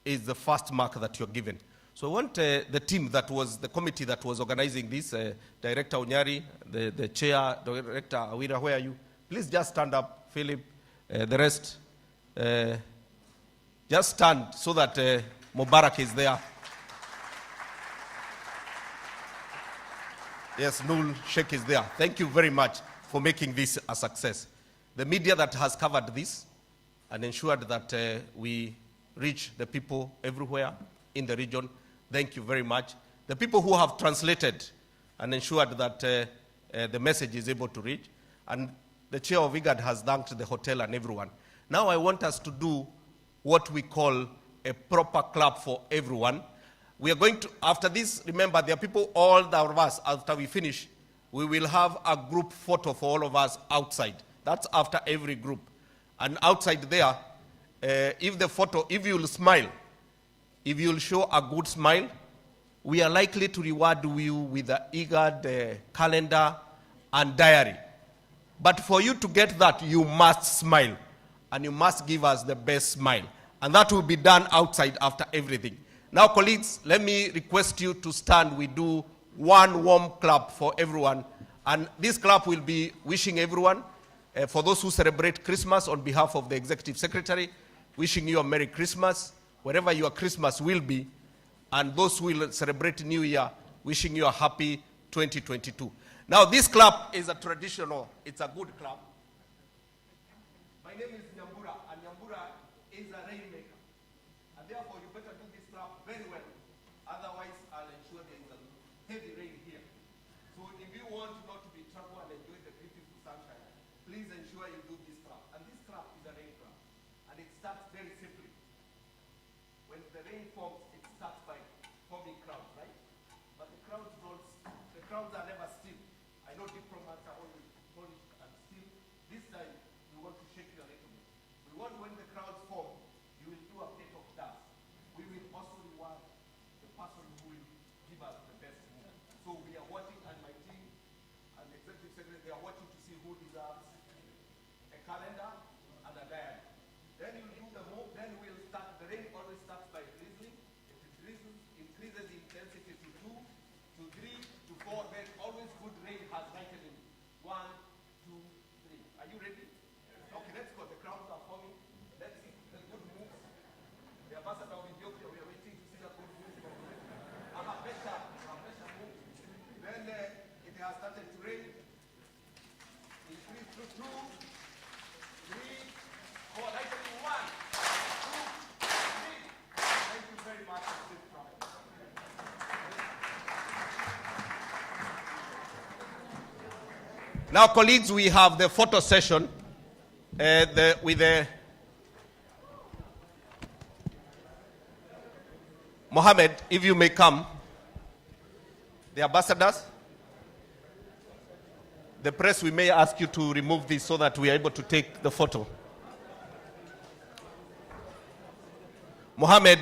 is the first mark that you're given. So I want the team that was, the committee that was organizing this, Director Onyari, the chair, Director Awira, where are you? Please just stand up, Philip, the rest. Just stand so that Mubarak is there. Yes, Nul Sheikh is there. Thank you very much for making this a success. The media that has covered this and ensured that we reach the people everywhere in the region, thank you very much. the people who have translated and ensured that the message is able to reach, and the chair of IGAD has thanked the hotel and everyone. Now I want us to do what we call a proper clap for everyone. We are going to, after this, remember there are people, all of us, after we finish, we will have a group photo for all of us outside. That's after every group. And outside there, if you'll smile, if you'll show a good smile, we are likely to reward you with the IGAD calendar and diary. But for you to get that, you must smile. And you must give us the best smile. And that will be done outside after everything. Now, colleagues, let me request you to stand. We do one warm clap for everyone. And this clap will be wishing everyone, for those who celebrate Christmas, on behalf of the Executive Secretary, wishing you a Merry Christmas, wherever your Christmas will be. And those who will celebrate New Year, wishing you a happy 2022. Now, this clap is a traditional, it's a good clap. My name is Nyambura, and Nyambura is a rainmaker. And therefore, you better do this clap very well. Otherwise, I'll ensure there is a heavy rain here. So if you want not to be trouble and enjoy the beautiful sunshine, please ensure you do this clap. And this clap is a rain clap. And it starts very simply. When the rain forms, it starts by forming clouds, right? But the clouds are never still. I know diplomats are always polished and still. This time, we want to shake you a little bit. We want, when the clouds form, you will do a bit of dance. We will also reward the person who will give us the best move. So we are watching, and my team and the executive secretary, they are watching to see who deserves a calendar and a diary. Then you do the move, then we'll start. The rain always starts by drizzling. It increases the intensity to 2, to 3, to 4. Then always good rain has lighted in 1, 2, 3. Are you ready? Okay, let's go. The crowds are forming. Let's see the good moves. The ambassador of Ethiopia, we are waiting to see the good moves. Better move. Then it has started to rain. Increase to 2, 3, 4. Lighten in 1, 2, 3. Thank you very much. Now, colleagues, we have the photo session with the Mohammed, if you may come. The ambassadors, the press, we may ask you to remove this so that we are able to take the photo. Mohammed.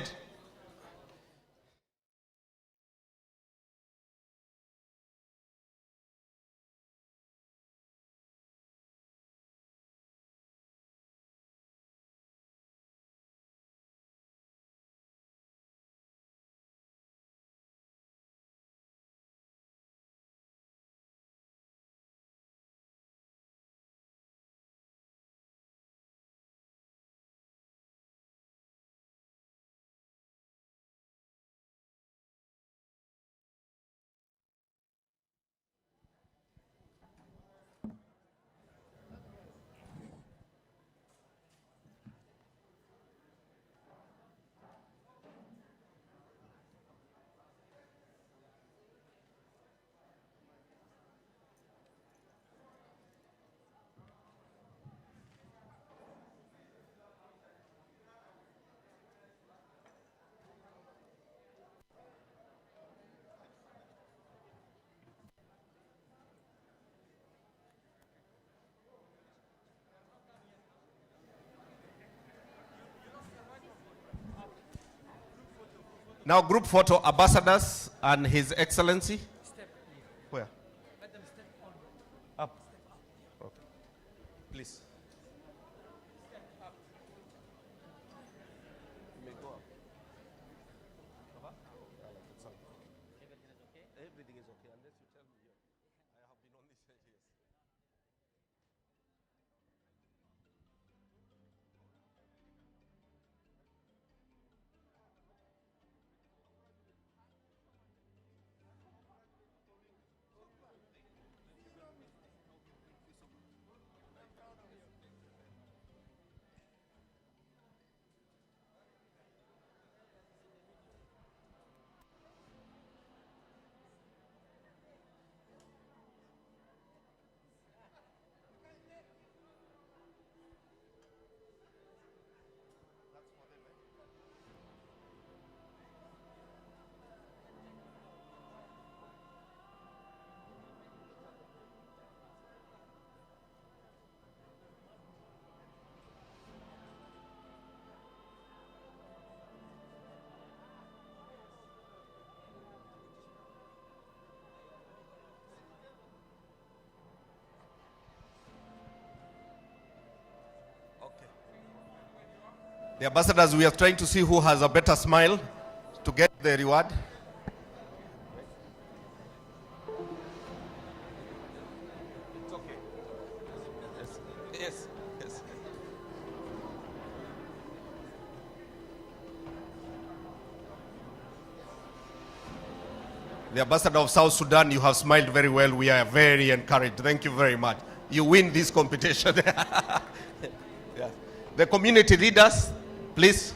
Now, group photo, ambassadors and His Excellency. Where? Up. Okay. Please. You may go up. Everything is okay unless you tell me. I have been on this side, yes. The ambassadors, we are trying to see who has a better smile to get the reward. It's okay. Yes. Yes. The ambassador of South Sudan, you have smiled very well. We are very encouraged. Thank you very much. You win this competition. Yeah. The community leaders, please.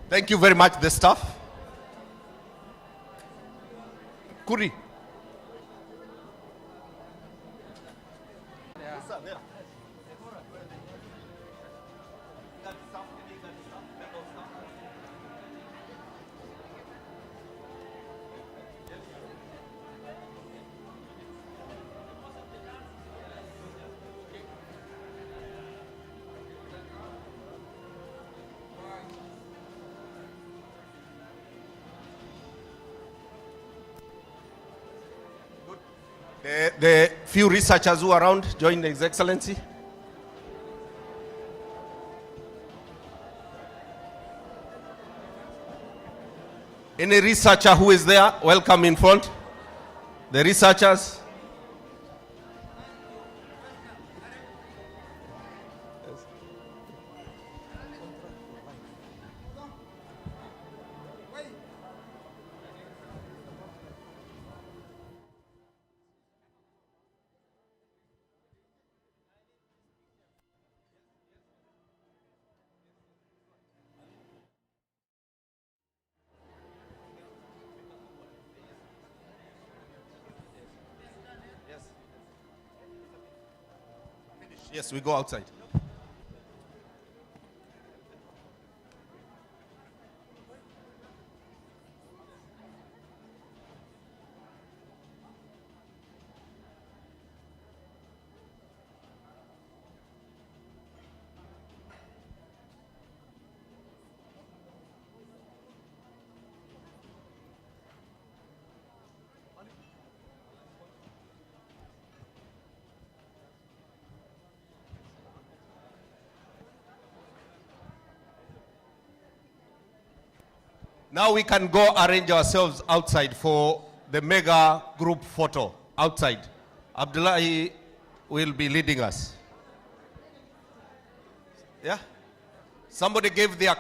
Thank you very much, the staff. Kuri. The few researchers who are around, join His Excellency. Any researcher who is there, welcome in front. The researchers. Yes, we go outside. Now we can go arrange ourselves outside for the mega group photo outside. Abdullahi will be leading us. Yeah? Somebody gave their